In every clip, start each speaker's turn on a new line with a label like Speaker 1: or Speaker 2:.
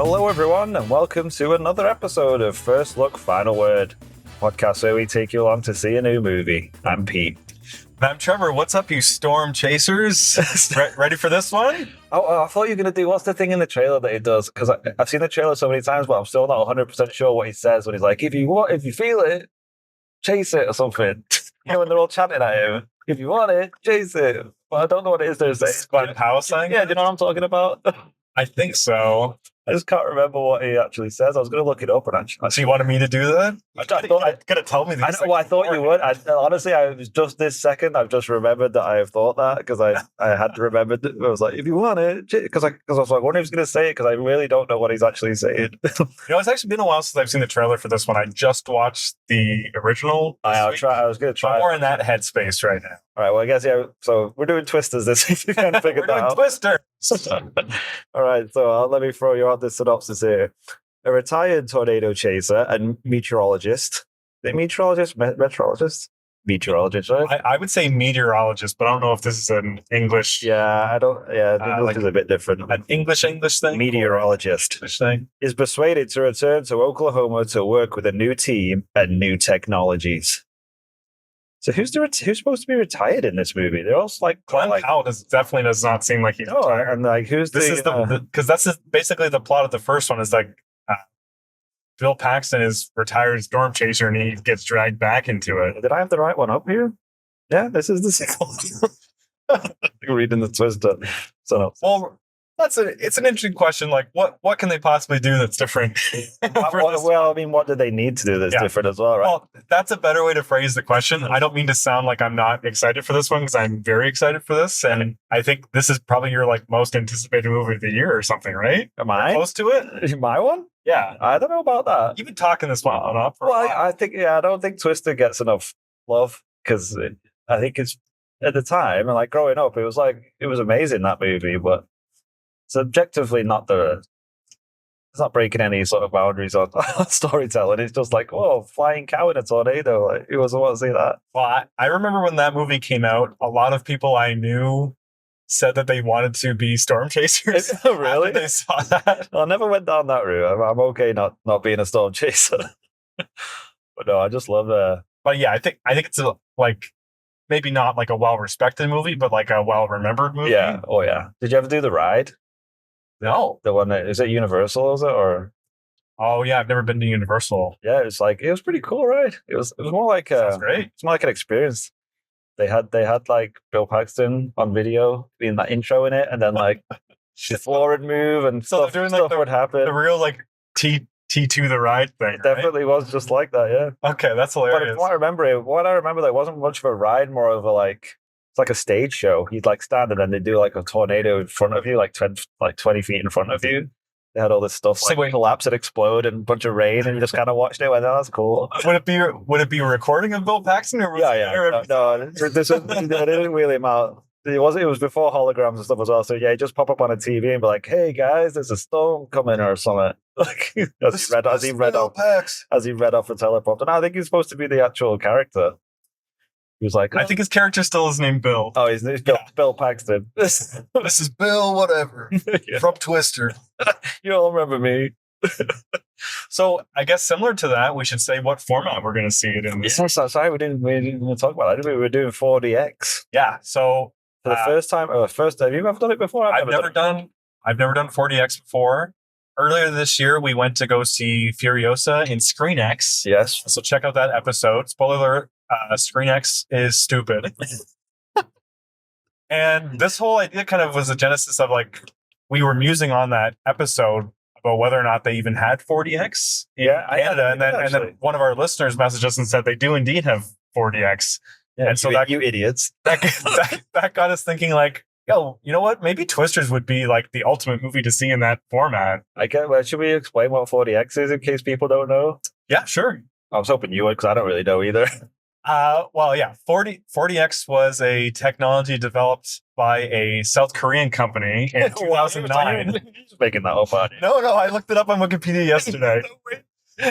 Speaker 1: Hello, everyone, and welcome to another episode of First Look, Final Word, podcast where we take you along to see a new movie. I'm Pete.
Speaker 2: I'm Trevor. What's up, you storm chasers? Ready for this one?
Speaker 1: Oh, I thought you were going to do, what's the thing in the trailer that he does? Because I've seen the trailer so many times, but I'm still not 100% sure what he says when he's like, if you feel it, chase it or something. You know, when they're all chanting at him, if you want it, chase it. But I don't know what it is they're saying.
Speaker 2: Glen Powell saying?
Speaker 1: Yeah, do you know what I'm talking about?
Speaker 2: I think so.
Speaker 1: I just can't remember what he actually says. I was going to look it up and actually.
Speaker 2: So you wanted me to do that?
Speaker 1: I thought
Speaker 2: could have told me
Speaker 1: I
Speaker 2: these
Speaker 1: know. Well, I thought you would. Honestly, I was just this second. I've just remembered that I have thought that because I had to remember. I was like, if you want it, because I was like, I wonder if he's going to say it because I really don't know what he's actually saying.
Speaker 2: It's actually been a while since I've seen the trailer for this one. I just watched the original.
Speaker 1: I was going to try.
Speaker 2: I'm more in that headspace right now.
Speaker 1: All right. Well, I guess so we're doing twisters this week. You can figure
Speaker 2: We're
Speaker 1: that
Speaker 2: doing
Speaker 1: out.
Speaker 2: Twister.
Speaker 1: All right. So let me throw you out the synopsis here. A retired tornado chaser and meteorologist. The meteorologist, meteorologist, right?
Speaker 2: I would say meteorologist, but I don't know if this is an English.
Speaker 1: Yeah, I don't. Yeah, the English is a bit different.
Speaker 2: An English thing.
Speaker 1: Meteorologist
Speaker 2: Thing.
Speaker 1: is persuaded to return to Oklahoma to work with a new team and new technologies. So who's supposed to be retired in this movie? They're all like
Speaker 2: Glen Powell definitely does not seem like he's retired.
Speaker 1: And like who's
Speaker 2: because that's basically the plot of the first one is like Bill Paxton is retired storm chaser and he gets dragged back into it.
Speaker 1: Did I have the right one up here? Yeah, this is the sequel. You're reading the Twister. So
Speaker 2: well, it's an interesting question. Like, what can they possibly do that's different?
Speaker 1: Well, I mean, what do they need to do that's different as well, right?
Speaker 2: Well, that's a better way to phrase the question. I don't mean to sound like I'm not excited for this one because I'm very excited for this, and I think this is probably your like most anticipated movie of the year or something, right?
Speaker 1: Am I
Speaker 2: close to it?
Speaker 1: My one?
Speaker 2: Yeah,
Speaker 1: I don't know about that.
Speaker 2: You've been talking this one up. For
Speaker 1: well, I think I don't think Twister gets enough love because I think it's at the time and like growing up, it was amazing that movie, but. It's objectively it's not breaking any sort of boundaries on storytelling. It's just like, whoa, flying cow in a tornado. Like, who doesn't want to see that?
Speaker 2: Well, I remember when that movie came out, a lot of people I knew said that they wanted to be storm chasers.
Speaker 1: Really?
Speaker 2: They saw that.
Speaker 1: Well, I never went down that route. I'm okay not being a storm chaser. But no, I just love
Speaker 2: But yeah, I think it's maybe not like a well-respected movie, but like a well-remembered movie.
Speaker 1: Yeah. Oh yeah. Did you ever do the ride?
Speaker 2: No.
Speaker 1: The one is it Universal, is it? Or
Speaker 2: oh yeah, I've never been to Universal.
Speaker 1: Yeah, it was pretty cool, right? It was more like
Speaker 2: Sounds great.
Speaker 1: It's more like an experience. They had like Bill Paxton on video being that intro in it, and then like the floor would move and stuff would happen.
Speaker 2: The real like T2 the ride thing.
Speaker 1: It definitely was just like that, yeah.
Speaker 2: Okay, that's hilarious.
Speaker 1: But what I remember, there wasn't much of a ride, more of a like. It's like a stage show. You'd like stand and then they do like a tornado in front of you, like 20 feet in front of you. They had all this stuff like collapse and explode and a bunch of rain, and you just kind of watched it. Went, oh, that's cool.
Speaker 2: Would it be a recording of Bill Paxton? Or
Speaker 1: No, this it didn't really matter. It was before holograms and stuff as well. So yeah, just pop up on a TV and be like, "Hey guys, there's a storm coming" or something. Like as he read off the teleprompter. No, I think he's supposed to be the actual character. He was like,
Speaker 2: I think his character still is named Bill.
Speaker 1: Oh, his name's Bill Paxton.
Speaker 2: This is Bill, whatever, from Twister.
Speaker 1: You all remember me.
Speaker 2: So I guess similar to that, we should say what format we're going to see it in.
Speaker 1: Yeah, sorry, we didn't talk about that. We were doing 4DX.
Speaker 2: Yeah. So
Speaker 1: for the first time, have you ever done it before?
Speaker 2: I've never done 4DX before. Earlier this year, we went to go see Furiosa in ScreenX.
Speaker 1: Yes.
Speaker 2: So check out that episode. Spoiler alert. ScreenX is stupid. And this whole idea kind of was the genesis of like, we were musing on that episode about whether or not they even had 4DX in Canada. And then one of our listeners messaged us and said they do indeed have 4DX.
Speaker 1: Yeah, and so you idiots.
Speaker 2: That got us thinking like, yo, you know what? Maybe Twisters would be like the ultimate movie to see in that format.
Speaker 1: Should we explain what 4DX is in case people don't know?
Speaker 2: Yeah, sure.
Speaker 1: I was hoping you would because I don't really know either.
Speaker 2: Well, yeah, 4DX was a technology developed by a South Korean company in 2009.
Speaker 1: You're just making that up, aren't you?
Speaker 2: No, I looked it up on Wikipedia yesterday.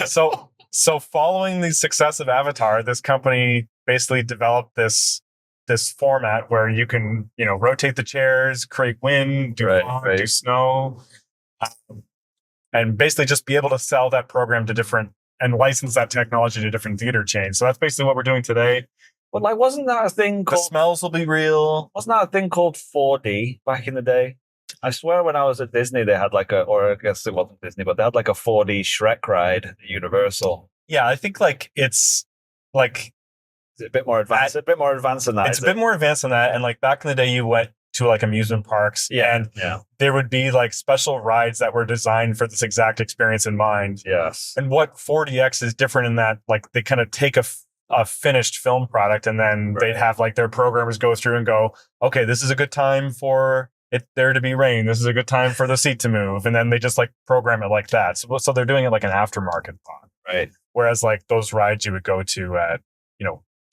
Speaker 2: So following the success of Avatar, this company basically developed this format where you can, rotate the chairs, create wind, do snow. and basically just be able to sell that program to different and license that technology to different theater chains. So that's basically what we're doing today.
Speaker 1: But like, wasn't that a thing
Speaker 2: The
Speaker 1: called?
Speaker 2: smells will be real.
Speaker 1: Wasn't that a thing called 4D back in the day? I swear when I was at Disney, they had like or I guess it wasn't Disney, but they had like a 4D Shrek ride at Universal.
Speaker 2: Yeah, I think like it's like
Speaker 1: a bit more advanced. A bit more advanced than that.
Speaker 2: It's a bit more advanced than that. And like back in the day, you went to like amusement parks, and there would be like special rides that were designed for this exact experience in mind.
Speaker 1: Yes.
Speaker 2: And what 4DX is different in that, like they kind of take a finished film product, and then they'd have like their programmers go through and go, okay, this is a good time for it there to be rain. This is a good time for the seat to move. And then they just like program it like that. So they're doing it like an aftermarket thought.
Speaker 1: Right.
Speaker 2: Whereas like those rides you would go to at,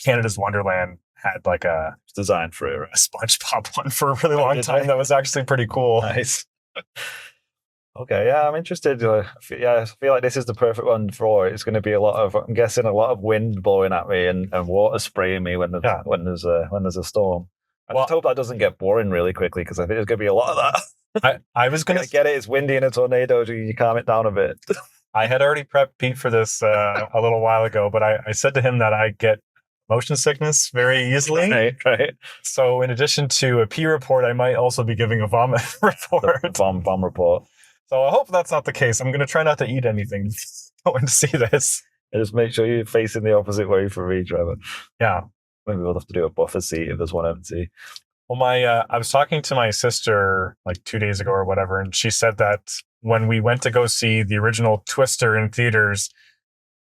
Speaker 2: Canada's Wonderland had like a
Speaker 1: designed for
Speaker 2: a SpongeBob one for a really long time. That was actually pretty cool.
Speaker 1: Nice. Okay, yeah, I'm interested. I feel like this is the perfect one for it. It's going to be I'm guessing a lot of wind blowing at me and water spraying me when there's a storm. I just hope that doesn't get boring really quickly, because I think there's going to be a lot of that.
Speaker 2: I was going to
Speaker 1: get it. It's windy in a tornado. You calm it down a bit.
Speaker 2: I had already prepped Pete for this a little while ago, but I said to him that I get motion sickness very easily.
Speaker 1: Right.
Speaker 2: So in addition to a pee report, I might also be giving a vomit report.
Speaker 1: The vom report.
Speaker 2: So I hope that's not the case. I'm going to try not to eat anything going to see this.
Speaker 1: And just make sure you're facing the opposite way from me, Trevor.
Speaker 2: Yeah.
Speaker 1: Maybe we'll have to do a buffer seat if there's one empty.
Speaker 2: Well, I was talking to my sister like 2 days ago or whatever, and she said that when we went to go see the original Twister in theaters,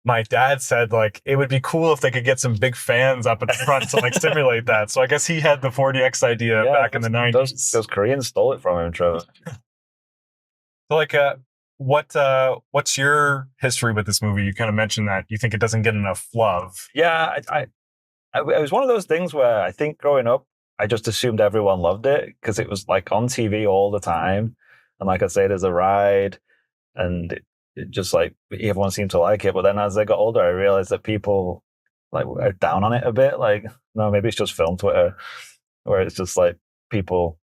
Speaker 2: my dad said like it would be cool if they could get some big fans up at the front to like simulate that. So I guess he had the 4DX idea back in the 90s.
Speaker 1: Those Koreans stole it from him, Trevor.
Speaker 2: So like, what's your history with this movie? You kind of mentioned that you think it doesn't get enough love.
Speaker 1: Yeah, it was one of those things where I think growing up, I just assumed everyone loved it because it was like on TV all the time. And like I say, there's a ride, and it just like everyone seemed to like it. But then as I got older, I realized that people like are down on it a bit. Like, no, maybe it's just film Twitter, where it's just like people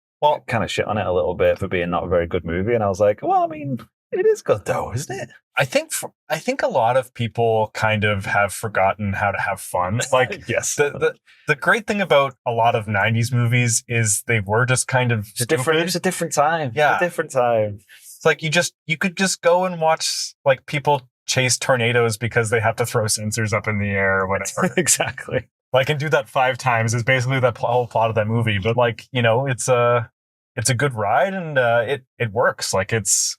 Speaker 1: kind of shit on it a little bit for being not a very good movie. And I was like, well, I mean, it is good though, isn't it?
Speaker 2: I think a lot of people kind of have forgotten how to have fun. Like,
Speaker 1: yes,
Speaker 2: the great thing about a lot of 90s movies is they were just kind of stupid.
Speaker 1: It was a different time.
Speaker 2: Yeah.
Speaker 1: A different time.
Speaker 2: It's like you could just go and watch like people chase tornadoes because they have to throw sensors up in the air or whatever.
Speaker 1: Exactly.
Speaker 2: Like, and do that 5 times is basically the whole plot of that movie. But like, it's a good ride, and it works. Like it's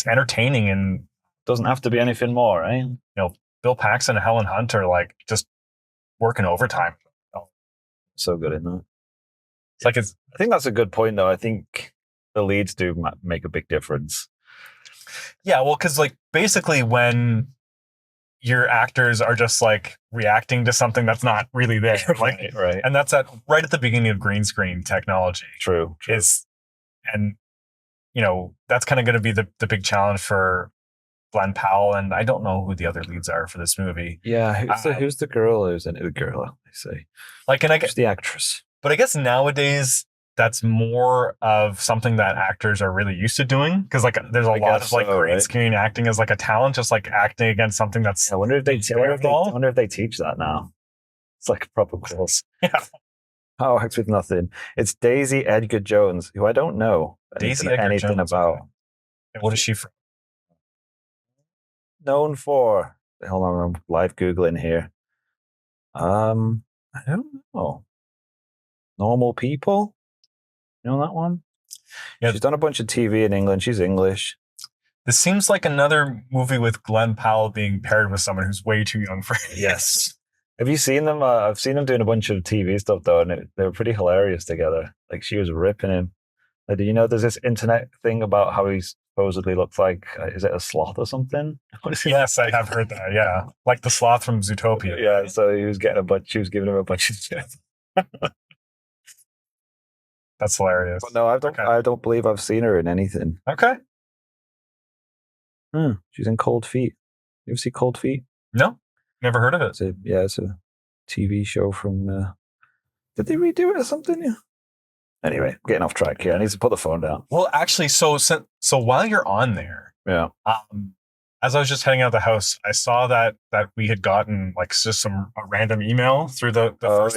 Speaker 2: entertaining and
Speaker 1: doesn't have to be anything more, right?
Speaker 2: Bill Paxton and Helen Hunt are like just working overtime.
Speaker 1: So good in that.
Speaker 2: It's like
Speaker 1: I think that's a good point, though. I think the leads do make a big difference.
Speaker 2: Yeah, well, because like basically when your actors are just like reacting to something that's not really there, like
Speaker 1: right,
Speaker 2: and that's right at the beginning of green screen technology.
Speaker 1: True.
Speaker 2: And that's kind of going to be the big challenge for Glen Powell, and I don't know who the other leads are for this movie.
Speaker 1: Yeah, who's the girl who's in it? The girl, I say.
Speaker 2: Like, and I guess
Speaker 1: the actress.
Speaker 2: But I guess nowadays that's more of something that actors are really used to doing, because like there's a lot of like green screen acting as like a talent, just like acting against something that's.
Speaker 1: I wonder if they teach that now. It's like a proper course.
Speaker 2: Yeah.
Speaker 1: Oh, acts with nothing. It's Daisy Edgar Jones, who I don't know anything about.
Speaker 2: Okay. What is she from?
Speaker 1: Known for? Hold on, I'm live Googling here. I don't know. Normal People? You know that one? Yeah. She's done a bunch of TV in England. She's English.
Speaker 2: This seems like another movie with Glen Powell being paired with someone who's way too young for it.
Speaker 1: Yes. Have you seen them? I've seen them doing a bunch of TV stuff, though, and they were pretty hilarious together. Like, she was ripping him. Like, do you know there's this internet thing about how he supposedly looks like, is it a sloth or something?
Speaker 2: Yes, I have heard that, yeah. Like the sloth from Zootopia.
Speaker 1: Yeah, so she was giving him a bunch of shit.
Speaker 2: That's hilarious.
Speaker 1: But no, I don't believe I've seen her in anything.
Speaker 2: Okay.
Speaker 1: She's in Cold Feet. You ever see Cold Feet?
Speaker 2: No, never heard of it.
Speaker 1: It's a TV show from... did they redo it or something? Yeah. Anyway, getting off track here. I need to put the phone down.
Speaker 2: Well, actually, so while you're on there,
Speaker 1: Yeah.
Speaker 2: As I was just heading out of the house, I saw that we had gotten like just a random email through the first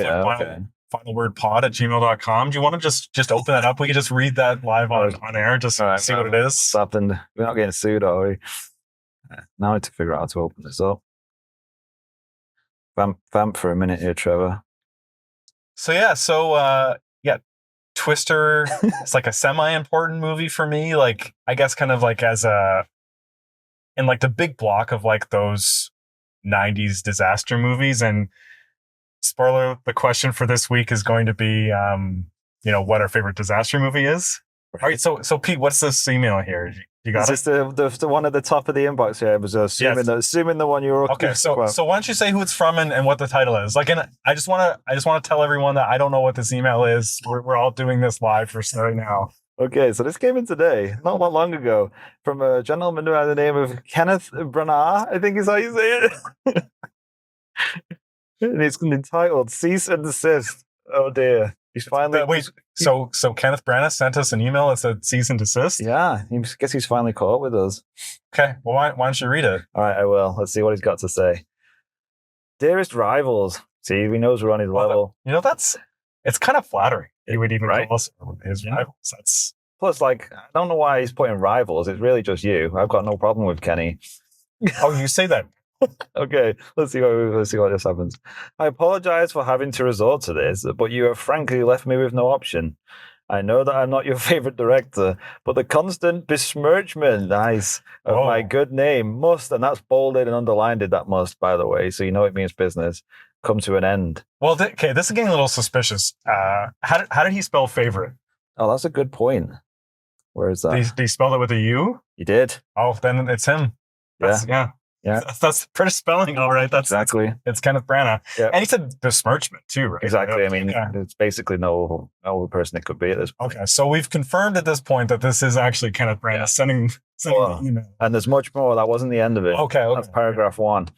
Speaker 2: final word pod@gmail.com. Do you want to just open that up? We can just read that live on air, just see what it is.
Speaker 1: What's happened? We're not getting sued, are we? Now I need to figure out how to open this up. Vamp for a minute here, Trevor.
Speaker 2: Twister, it's like a semi-important movie for me. Like, I guess kind of like in like the big block of like those 90s disaster movies. And spoiler, the question for this week is going to be, what our favorite disaster movie is. Right. All right. So Pete, what's this email here? You got
Speaker 1: is this the one at the top of the inbox here? I was assuming the one you were
Speaker 2: okay. So why don't you say who it's from and what the title is? Like, and I just want to tell everyone that I don't know what this email is. We're all doing this live for right now.
Speaker 1: Okay, so this came in today, not that long ago, from a gentleman by the name of Kenneth Branagh, I think is how you say it. And it's entitled "Cease and Desist." Oh dear. He's finally
Speaker 2: So Kenneth Branagh sent us an email that said cease and desist?
Speaker 1: Yeah, I guess he's finally caught up with us.
Speaker 2: Okay, well, why don't you read it?
Speaker 1: All right, I will. Let's see what he's got to say. Dearest rivals. See, he knows we're on his level.
Speaker 2: It's kind of flattering. He would even call us his rivals.
Speaker 1: Plus, like, I don't know why he's putting rivals. It's really just you. I've got no problem with Kenny.
Speaker 2: Oh, you say that.
Speaker 1: Okay, let's see what this happens. I apologize for having to resort to this, but you have frankly left me with no option. I know that I'm not your favorite director, but the constant besmirchment, of my good name must, and that's bolded and underlined that must, by the way, so you know it means business, come to an end.
Speaker 2: Well, this is getting a little suspicious. How did he spell favorite?
Speaker 1: Oh, that's a good point. Where is that?
Speaker 2: Did he spell it with a U?
Speaker 1: He did.
Speaker 2: Oh, then it's him.
Speaker 1: Yeah.
Speaker 2: That's pretty spelling, all right. That's
Speaker 1: exactly.
Speaker 2: It's Kenneth Branagh. Yeah. And he said besmirchment too, right?
Speaker 1: Exactly. I mean, it's basically no person it could be at this point.
Speaker 2: Okay, so we've confirmed at this point that this is actually Kenneth Branagh sending the email. And
Speaker 1: there's much more. That wasn't the end of it.
Speaker 2: Okay.
Speaker 1: That's paragraph 1.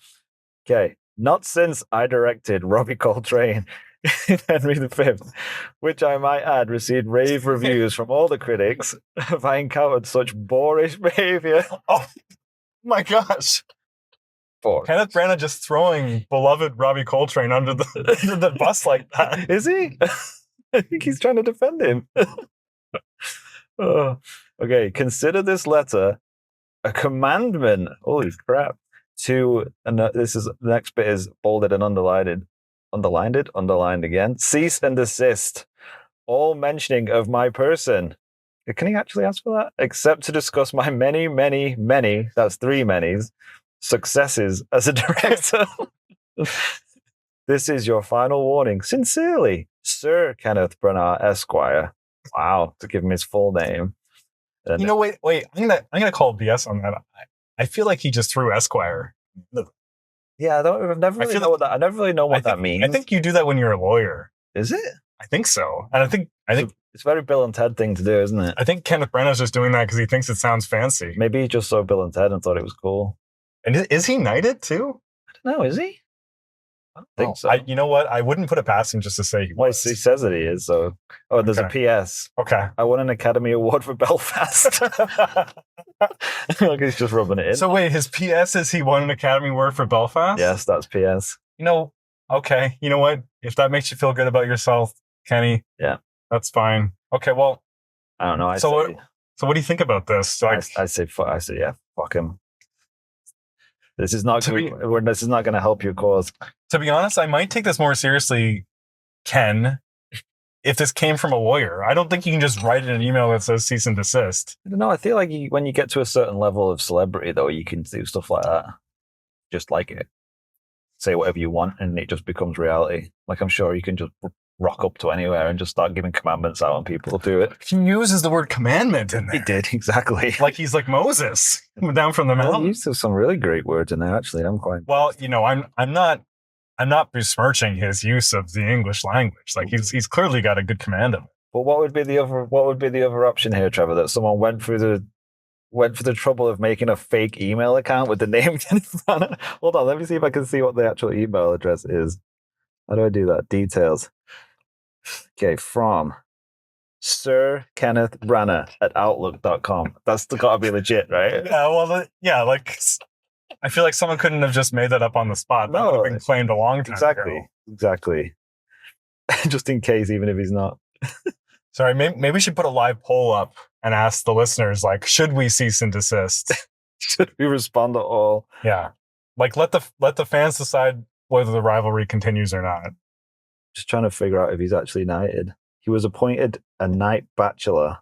Speaker 1: Okay. Not since I directed Robbie Coltrane in Henry V, which I might add received rave reviews from all the critics, have I encountered such boorish behavior.
Speaker 2: Oh my gosh. Kenneth Branagh just throwing beloved Robbie Coltrane under the bus like that.
Speaker 1: Is he? I think he's trying to defend him. Okay, consider this letter a commandment. Holy crap. This is the next bit is bolded and underlined again. Cease and desist. All mentioning of my person. Can he actually ask for that? Except to discuss my many, that's 3 manys, successes as a director. This is your final warning. Sincerely, Sir Kenneth Branagh, Esquire. Wow, to give him his full name.
Speaker 2: And wait. I'm gonna call BS on that. I feel like he just threw Esquire.
Speaker 1: Yeah, I never really know what that means.
Speaker 2: I think you do that when you're a lawyer.
Speaker 1: Is it?
Speaker 2: I think so. And I think
Speaker 1: it's a very Bill and Ted thing to do, isn't it?
Speaker 2: I think Kenneth Branagh's just doing that because he thinks it sounds fancy.
Speaker 1: Maybe he just saw Bill and Ted and thought it was cool.
Speaker 2: And is he knighted too?
Speaker 1: I don't know. Is he? I don't think so.
Speaker 2: You know what? I wouldn't put it past him just to say he was.
Speaker 1: He says that he is. So, there's a PS.
Speaker 2: Okay.
Speaker 1: I won an Academy Award for Belfast. Like he's just rubbing it in.
Speaker 2: So wait, his PS is he won an Academy Award for Belfast?
Speaker 1: Yes, that's PS.
Speaker 2: Okay. You know what? If that makes you feel good about yourself, Kenny.
Speaker 1: Yeah.
Speaker 2: That's fine. Okay. Well,
Speaker 1: I don't know.
Speaker 2: So what do you think about this?
Speaker 1: I say yeah, fuck him. This is not going to help your cause.
Speaker 2: To be honest, I might take this more seriously, Ken, if this came from a lawyer. I don't think you can just write in an email that says cease and desist.
Speaker 1: I don't know. I feel like when you get to a certain level of celebrity, though, you can do stuff like that. Just like it. Say whatever you want, and it just becomes reality. Like, I'm sure you can just rock up to anywhere and just start giving commandments out and people do it.
Speaker 2: He uses the word commandment in there.
Speaker 1: He did, exactly.
Speaker 2: Like he's like Moses down from the mountain.
Speaker 1: He used some really great words in there, actually. I'm quite...
Speaker 2: Well, I'm not besmirching his use of the English language. Like he's clearly got a good command of it.
Speaker 1: But what would be the other option here, Trevor? That someone went for the trouble of making a fake email account with the name Kenneth Branagh. Hold on, let me see if I can see what the actual email address is. How do I do that? Details. Okay, from Sir Kenneth Branagh at outlook.com. That's got to be legit, right?
Speaker 2: Yeah, well, yeah, like I feel like someone couldn't have just made that up on the spot. That would have been claimed a long time ago.
Speaker 1: Exactly. Just in case, even if he's not.
Speaker 2: Sorry, maybe we should put a live poll up and ask the listeners, like, should we cease and desist?
Speaker 1: Should we respond at all?
Speaker 2: Yeah. Like, let the fans decide whether the rivalry continues or not.
Speaker 1: Just trying to figure out if he's actually knighted. He was appointed a knight bachelor.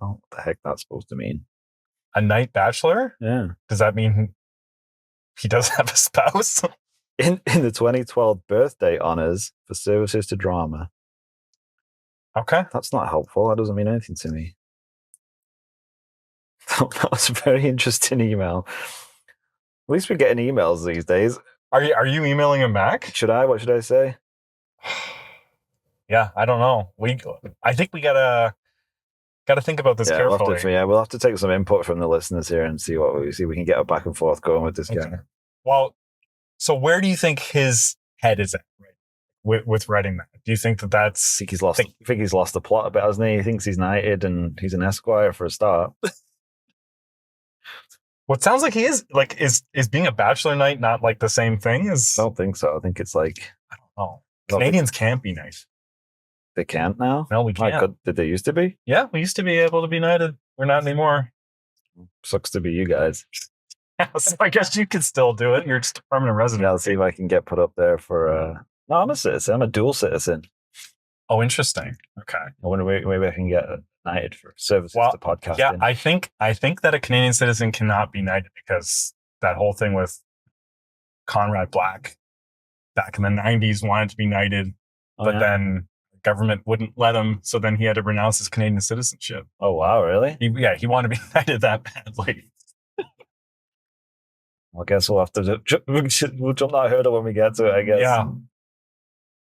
Speaker 1: Oh, what the heck that's supposed to mean?
Speaker 2: A knight bachelor?
Speaker 1: Yeah.
Speaker 2: Does that mean he does have a spouse?
Speaker 1: In the 2012 birthday honors for services to drama.
Speaker 2: Okay.
Speaker 1: That's not helpful. That doesn't mean anything to me. That was a very interesting email. At least we're getting emails these days.
Speaker 2: Are you emailing him back?
Speaker 1: Should I? What should I say?
Speaker 2: Yeah, I don't know. I think we gotta think about this carefully.
Speaker 1: We'll have to take some input from the listeners here and see we can get a back and forth going with this guy.
Speaker 2: Well, so where do you think his head is at with writing that? Do you think that's?
Speaker 1: I think he's lost the plot a bit, hasn't he? He thinks he's knighted and he's an esquire for a start.
Speaker 2: What sounds like he is like is being a bachelor knight not like the same thing as?
Speaker 1: I don't think so. I think it's like
Speaker 2: I don't know. Canadians can't be knights.
Speaker 1: They can't now?
Speaker 2: No, we can't.
Speaker 1: Did they used to be?
Speaker 2: Yeah, we used to be able to be knighted. We're not anymore.
Speaker 1: Sucks to be you guys.
Speaker 2: So I guess you can still do it. You're just a permanent resident.
Speaker 1: Yeah, I'll see if I can get put up there for... No, I'm a citizen. I'm a dual citizen.
Speaker 2: Oh, interesting. Okay.
Speaker 1: I wonder maybe I can get knighted for services to podcasting.
Speaker 2: Yeah, I think that a Canadian citizen cannot be knighted because that whole thing with Conrad Black back in the 90s wanted to be knighted, but then the government wouldn't let him, so then he had to renounce his Canadian citizenship.
Speaker 1: Oh, wow, really?
Speaker 2: He wanted to be knighted that badly.
Speaker 1: I guess we'll have to we'll jump that hurdle when we get to it, I guess.
Speaker 2: Yeah.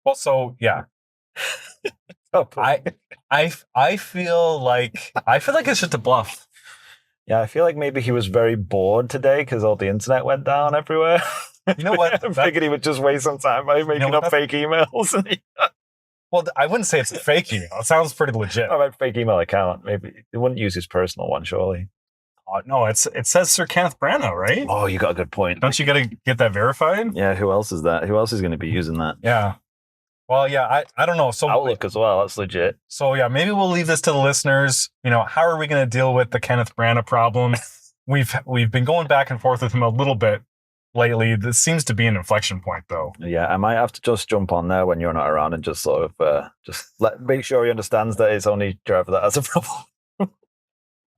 Speaker 2: Well, so yeah. I feel like it's just a bluff.
Speaker 1: Yeah, I feel like maybe he was very bored today because all the internet went down everywhere.
Speaker 2: You know what?
Speaker 1: I figured he would just waste some time by making up fake emails.
Speaker 2: Well, I wouldn't say it's a fake email. It sounds pretty legit.
Speaker 1: I meant fake email account. Maybe he wouldn't use his personal one, surely.
Speaker 2: No, it says Sir Kenneth Branagh, right?
Speaker 1: Oh, you got a good point.
Speaker 2: Don't you got to get that verified?
Speaker 1: Yeah, who else is that? Who else is going to be using that?
Speaker 2: Yeah. Well, yeah, I don't know. So
Speaker 1: Outlook as well. That's legit.
Speaker 2: So yeah, maybe we'll leave this to the listeners. How are we going to deal with the Kenneth Branagh problem? We've been going back and forth with him a little bit lately. This seems to be an inflection point, though.
Speaker 1: Yeah, I might have to just jump on there when you're not around and just sort of make sure he understands that it's only Trevor that has a problem.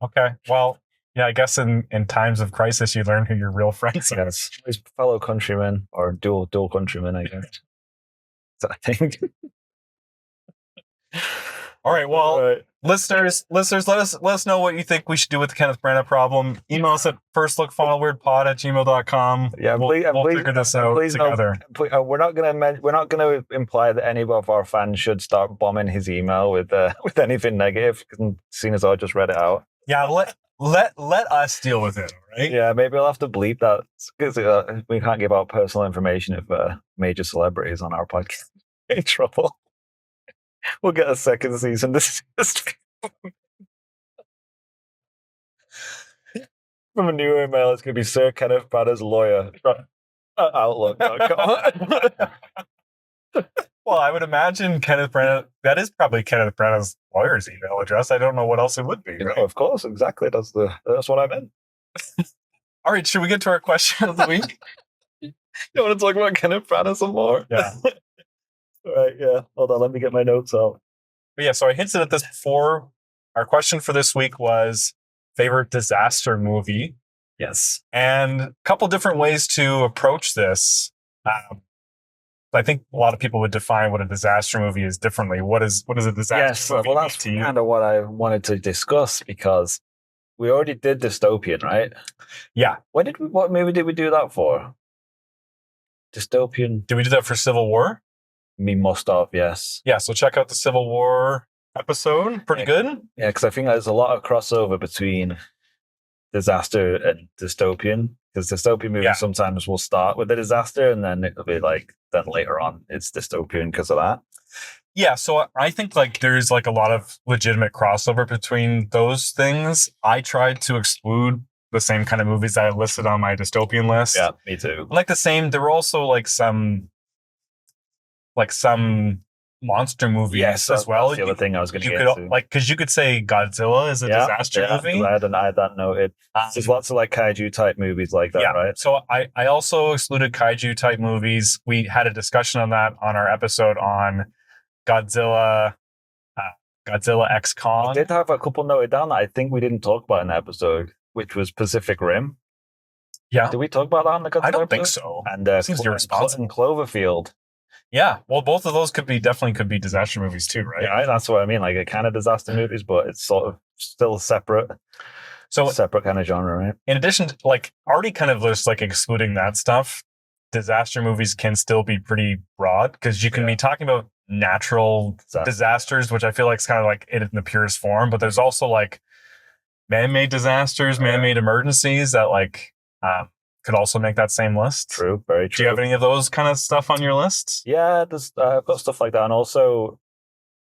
Speaker 2: Okay. Well, yeah, I guess in times of crisis, you learn who your real friends are.
Speaker 1: Yes, his fellow countrymen or dual countrymen, I guess. I think.
Speaker 2: All right. Well, listeners, let us know what you think we should do with the Kenneth Branagh problem. Email us at firstlookfinalwordpod@gmail.com.
Speaker 1: Yeah,
Speaker 2: we'll figure this out together.
Speaker 1: We're not gonna imply that any of our fans should start bombing his email with anything negative, seeing as I just read it out.
Speaker 2: Yeah, let us deal with it. All right.
Speaker 1: Yeah, maybe I'll have to bleep that because we can't give out personal information if major celebrities on our podcast in trouble. We'll get a second season. This is just from a new email. It's going to be Sir Kenneth Branagh's lawyer at outlook.com.
Speaker 2: Well, I would imagine Kenneth Branagh. That is probably Kenneth Branagh's lawyer's email address. I don't know what else it would be. Right?
Speaker 1: Oh, of course, exactly. That's what I meant.
Speaker 2: All right, should we get to our question of the week?
Speaker 1: You want to talk about Kenneth Branagh some more?
Speaker 2: Yeah.
Speaker 1: All right, yeah. Hold on, let me get my notes out.
Speaker 2: But yeah, so I hinted at this before. Our question for this week was favorite disaster movie.
Speaker 1: Yes.
Speaker 2: And a couple different ways to approach this. I think a lot of people would define what a disaster movie is differently. What is a disaster movie?
Speaker 1: Well, that's kind of what I wanted to discuss because we already did dystopian, right?
Speaker 2: Yeah.
Speaker 1: What movie did we do that for? Dystopian.
Speaker 2: Did we do that for Civil War?
Speaker 1: Me must have, yes.
Speaker 2: Yeah, so check out the Civil War episode. Pretty good.
Speaker 1: Yeah, because I think there's a lot of crossover between disaster and dystopian. Because dystopian movies sometimes will start with a disaster and then it'll be like, then later on it's dystopian because of that.
Speaker 2: Yeah, so I think like there's like a lot of legitimate crossover between those things. I tried to exclude the same kind of movies that I listed on my dystopian list.
Speaker 1: Yeah, me too.
Speaker 2: Like the same, there were also some monster movies as well.
Speaker 1: That's the other thing I was going to get
Speaker 2: could
Speaker 1: to.
Speaker 2: like because you could say Godzilla is a disaster movie.
Speaker 1: I had that noted. There's lots of like kaiju type movies like that, right?
Speaker 2: So I also excluded kaiju type movies. We had a discussion on that on our episode on Godzilla X Kong.
Speaker 1: I did have a couple noted down that I think we didn't talk about in the episode, which was Pacific Rim.
Speaker 2: Yeah.
Speaker 1: Did we talk about that on the Godzilla
Speaker 2: I don't
Speaker 1: episode?
Speaker 2: think so.
Speaker 1: And
Speaker 2: seems irresponsible.
Speaker 1: And Cloverfield.
Speaker 2: Yeah. Well, both of those definitely could be disaster movies too, right?
Speaker 1: Yeah, that's what I mean. Like, a kind of disaster movies, but it's sort of still separate. So separate kind of genre, right?
Speaker 2: In addition to like already kind of just like excluding that stuff, disaster movies can still be pretty broad because you can be talking about natural disasters, which I feel like is kind of like it in the purest form, but there's also like man-made disasters, man-made emergencies that like could also make that same list.
Speaker 1: True, very true.
Speaker 2: Do you have any of those kind of stuff on your list?
Speaker 1: Yeah, I've got stuff like that, and also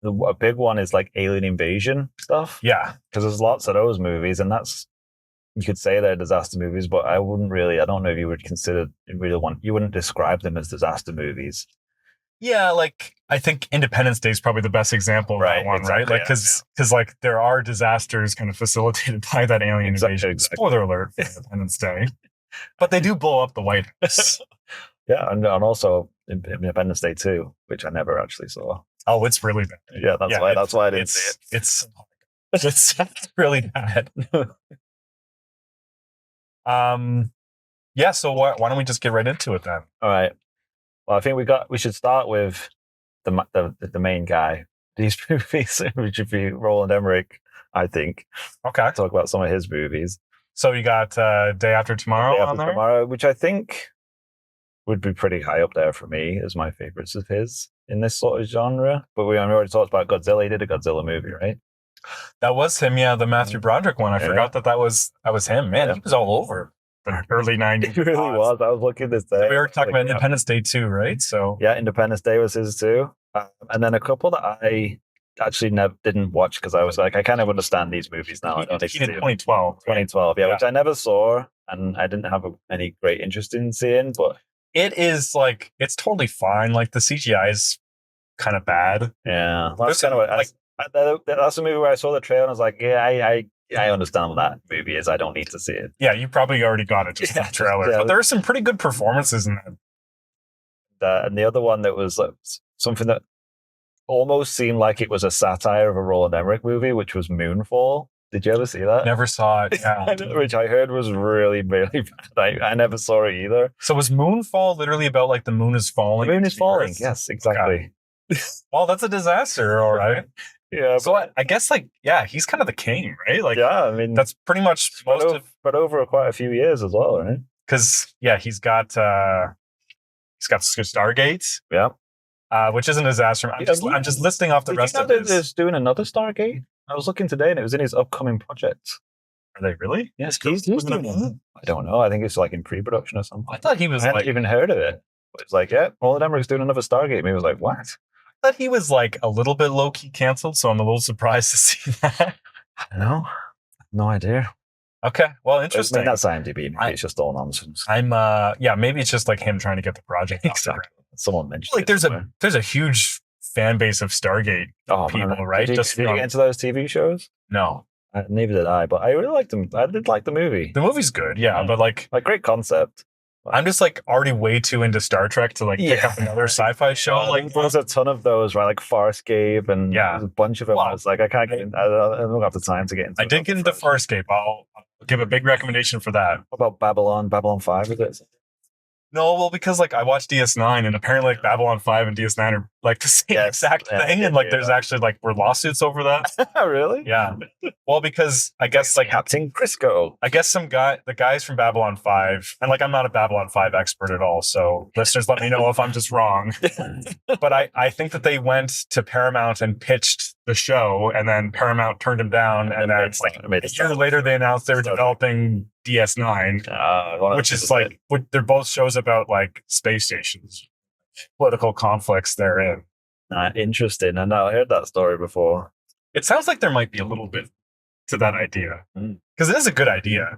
Speaker 1: a big one is like alien invasion stuff.
Speaker 2: Yeah,
Speaker 1: because there's lots of those movies, and that's, you could say they're disaster movies, but I wouldn't really. I don't know if you would consider you wouldn't describe them as disaster movies.
Speaker 2: Yeah, like I think Independence Day is probably the best example of that one, exactly, right? Like because like there are disasters kind of facilitated by that alien invasion. Exactly. Spoiler alert for Independence Day, but they do blow up the White House.
Speaker 1: Yeah, and also Independence Day 2, which I never actually saw.
Speaker 2: Oh, it's really bad.
Speaker 1: Yeah, that's why I didn't see it.
Speaker 2: It's really bad. Yeah, so why don't we just get right into it then?
Speaker 1: All right. Well, I think we should start with the main guy. These movies, which should be Roland Emmerich, I think.
Speaker 2: Okay.
Speaker 1: Talk about some of his movies.
Speaker 2: So you got Day After Tomorrow on there?
Speaker 1: Tomorrow, which I think would be pretty high up there for me as my favorites of his in this sort of genre. But we already talked about Godzilla. He did a Godzilla movie, right?
Speaker 2: That was him, yeah, the Matthew Broderick one. I forgot that was him. Man, he was all over the early 90s.
Speaker 1: He really was. I was looking this day.
Speaker 2: We were talking about Independence Day too, right? So
Speaker 1: yeah, Independence Day was his too. And then a couple that I actually didn't watch because I was like, I kind of understand these movies now.
Speaker 2: He did 2012.
Speaker 1: 2012, yeah, which I never saw, and I didn't have any great interest in seeing, but
Speaker 2: it is like, it's totally fine. Like the CGI is kind of bad.
Speaker 1: Yeah, that's kind of what that's a movie where I saw the trailer and I was like, yeah, I understand what that movie is. I don't need to see it.
Speaker 2: Yeah, you probably already got it just in the trailer. Yeah. But there are some pretty good performances in that.
Speaker 1: And the other one that was something that almost seemed like it was a satire of a Roland Emmerich movie, which was Moonfall. Did you ever see that?
Speaker 2: Never saw it, yeah.
Speaker 1: Which I heard was really, really bad. I never saw it either.
Speaker 2: So was Moonfall literally about like the moon is falling?
Speaker 1: The moon is falling, yes, exactly.
Speaker 2: Okay. Well, that's a disaster, all right.
Speaker 1: Yeah.
Speaker 2: So I guess like, yeah, he's kind of the king, right? Like,
Speaker 1: yeah, I mean,
Speaker 2: that's pretty much
Speaker 1: but over quite a few years as well, right?
Speaker 2: Because yeah, he's got Stargate,
Speaker 1: yeah,
Speaker 2: which is a disaster. I'm just listing off the rest of it.
Speaker 1: He's doing another Stargate. I was looking today, and it was in his upcoming project.
Speaker 2: Are they really?
Speaker 1: Yes, he's doing it. I don't know. I think it's like in pre-production or something.
Speaker 2: I thought he was.
Speaker 1: I hadn't even heard of it. It's like, yeah, Roland Emmerich's doing another Stargate. Maybe I was like, what?
Speaker 2: I thought he was like a little bit low key canceled, so I'm a little surprised to see that.
Speaker 1: I don't know. No idea.
Speaker 2: Okay, well, interesting.
Speaker 1: I mean, that's IMDb. Maybe it's just all nonsense.
Speaker 2: Maybe it's just like him trying to get the project.
Speaker 1: Exactly. Someone mentioned.
Speaker 2: Like, there's a huge fan base of Stargate people, right?
Speaker 1: Did you get into those TV shows?
Speaker 2: No.
Speaker 1: Neither did I, but I really liked them. I did like the movie.
Speaker 2: The movie's good, yeah, but like
Speaker 1: great concept.
Speaker 2: I'm just like already way too into Star Trek to like pick up another sci-fi show. Like
Speaker 1: there's a ton of those, right? Like Farscape, and there's a bunch of them. I was like, I can't get in. I don't have the time to get into.
Speaker 2: I did get into Farscape. I'll give a big recommendation for that.
Speaker 1: What about Babylon 5, is it?
Speaker 2: No, well, because like I watched DS9, and apparently like Babylon 5 and DS9 are like the same exact thing, and like there's actually like were lawsuits over that.
Speaker 1: Really?
Speaker 2: Yeah. Well, because I guess like
Speaker 1: Captain Crisco.
Speaker 2: I guess the guys from Babylon 5, and like I'm not a Babylon 5 expert at all, so listeners, let me know if I'm just wrong. But I think that they went to Paramount and pitched the show, and then Paramount turned them down, and then it's like a year later they announced they were developing DS9, which is like they're both shows about like space stations, political conflicts therein.
Speaker 1: Interesting. I know I heard that story before.
Speaker 2: It sounds like there might be a little bit to that idea because it is a good idea.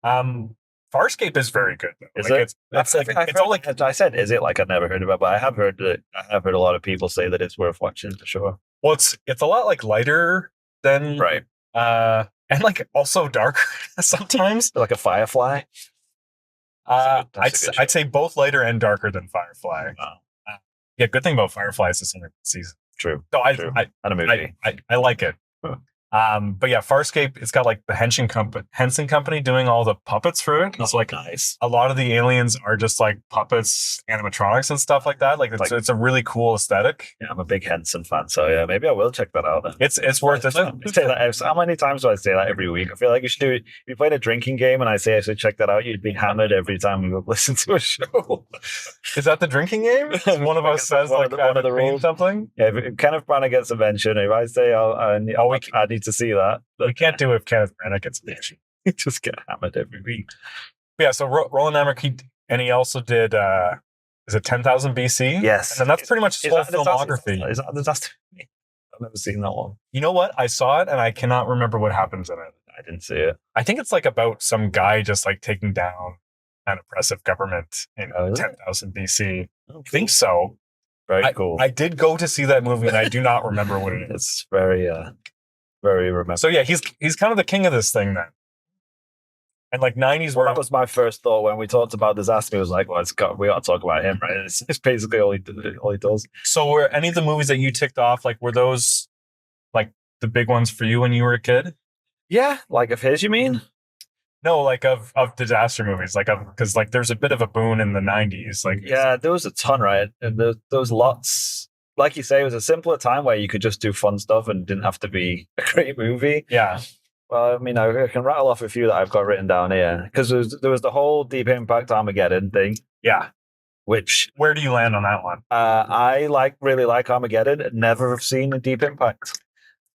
Speaker 2: Farscape is very good. Though.
Speaker 1: Is
Speaker 2: like,
Speaker 1: it?
Speaker 2: It's all like
Speaker 1: I said. Is it like I've never heard about? But I have heard that. I have heard a lot of people say that it's worth watching for sure.
Speaker 2: Well, it's a lot like lighter than
Speaker 1: right.
Speaker 2: And like also darker sometimes.
Speaker 1: Like a Firefly.
Speaker 2: I'd say both lighter and darker than Firefly.
Speaker 1: Wow.
Speaker 2: Yeah, good thing about Firefly is it's in the season.
Speaker 1: True.
Speaker 2: So
Speaker 1: True. And a movie.
Speaker 2: I like it. Huh. But yeah, Farscape, it's got like the Henson Company doing all the puppets for it. It's like
Speaker 1: nice.
Speaker 2: A lot of the aliens are just like puppets, animatronics and stuff like that. Like it's a really cool aesthetic.
Speaker 1: Yeah, I'm a big Henson fan, so yeah, maybe I will check that out then.
Speaker 2: It's worth it.
Speaker 1: Say that. How many times do I say that every week? I feel like you should do it. If you played a drinking game and I say I should check that out, you'd be hammered every time we would listen to a show.
Speaker 2: Is that the drinking game? One of us says like one of the rules something.
Speaker 1: Yeah, if Kenneth Branagh gets a mention, if I say I need to see that.
Speaker 2: We can't do it if Kenneth Branagh gets a mention.
Speaker 1: We just get hammered every week.
Speaker 2: But yeah, so Roland Emmerich, and he also did is it 10,000 BC?
Speaker 1: Yes.
Speaker 2: And that's pretty much his whole filmography.
Speaker 1: Is that the Disaster? I've never seen that one.
Speaker 2: You know what? I saw it and I cannot remember what happens in it.
Speaker 1: I didn't see it.
Speaker 2: I think it's like about some guy just like taking down an oppressive government in 10,000 BC. I think so.
Speaker 1: Very cool.
Speaker 2: I did go to see that movie and I do not remember what it is.
Speaker 1: It's very rememberable.
Speaker 2: So yeah, he's kind of the king of this thing then. And like 90s
Speaker 1: that was my first thought when we talked about Disaster. It was like, well, we ought to talk about him, right? It's basically all he does.
Speaker 2: So were any of the movies that you ticked off, like were those like the big ones for you when you were a kid?
Speaker 1: Yeah, like of his, you mean?
Speaker 2: No, like of disaster movies, like because like there's a bit of a boom in the 90s. Like
Speaker 1: yeah, there was a ton, right? And there was lots. Like you say, it was a simpler time where you could just do fun stuff and didn't have to be a great movie.
Speaker 2: Yeah.
Speaker 1: Well, I mean, I can rattle off a few that I've got written down here because there was the whole Deep Impact Armageddon thing.
Speaker 2: Yeah.
Speaker 1: Which
Speaker 2: where do you land on that one?
Speaker 1: I really like Armageddon. Never have seen a Deep Impact.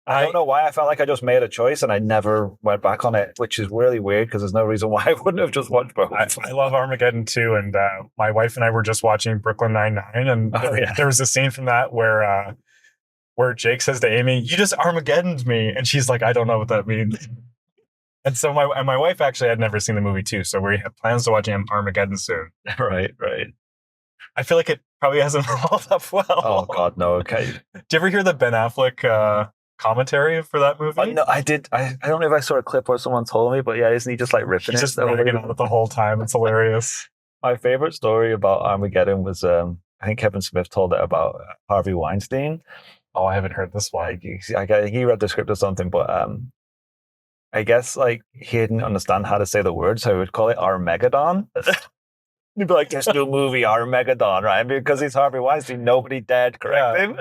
Speaker 1: I don't know why. I felt like I just made a choice and I never went back on it, which is really weird because there's no reason why I wouldn't have just watched both.
Speaker 2: I love Armageddon too, and my wife and I were just watching Brooklyn Nine-Nine, and there was a scene from that where Jake says to Amy, "You just Armageddoned me," and she's like, "I don't know what that means." And so my wife actually had never seen the movie too, so we have plans to watch Armageddon soon.
Speaker 1: Right.
Speaker 2: I feel like it probably hasn't held up well.
Speaker 1: Oh God, no. Okay.
Speaker 2: Did you ever hear the Ben Affleck commentary for that movie?
Speaker 1: No, I did. I don't know if I saw a clip or someone told me, but yeah, isn't he just like ripping
Speaker 2: He's
Speaker 1: it?
Speaker 2: just ripping it the whole time. It's hilarious.
Speaker 1: My favorite story about Armageddon was I think Kevin Smith told it about Harvey Weinstein.
Speaker 2: Oh, I haven't heard this one.
Speaker 1: He read the script or something, but I guess like he didn't understand how to say the word, so he would call it Armageddon. He'd be like, "This new movie, Armageddon," right? And because he's Harvey Weinstein, nobody dared correct him.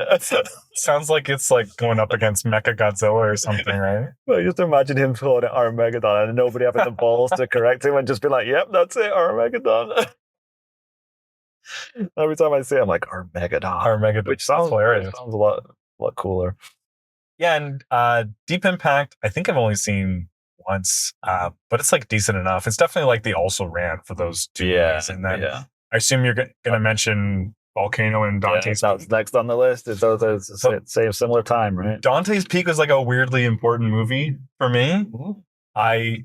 Speaker 2: Sounds like it's like going up against Mechagodzilla or something, right?
Speaker 1: Well, just imagine him calling it Armageddon and nobody having the balls to correct him and just be like, "Yep, that's it, Armageddon." Every time I say it, I'm like, Armageddon, which sounds hilarious. Sounds a lot cooler.
Speaker 2: Yeah, and Deep Impact, I think I've only seen once, but it's like decent enough. It's definitely like the also ran for those two movies. And then I assume you're going to mention Volcano and Dante's Peak.
Speaker 1: That's next on the list. It's same similar time, right?
Speaker 2: Dante's Peak was like a weirdly important movie for me. Mm-hmm.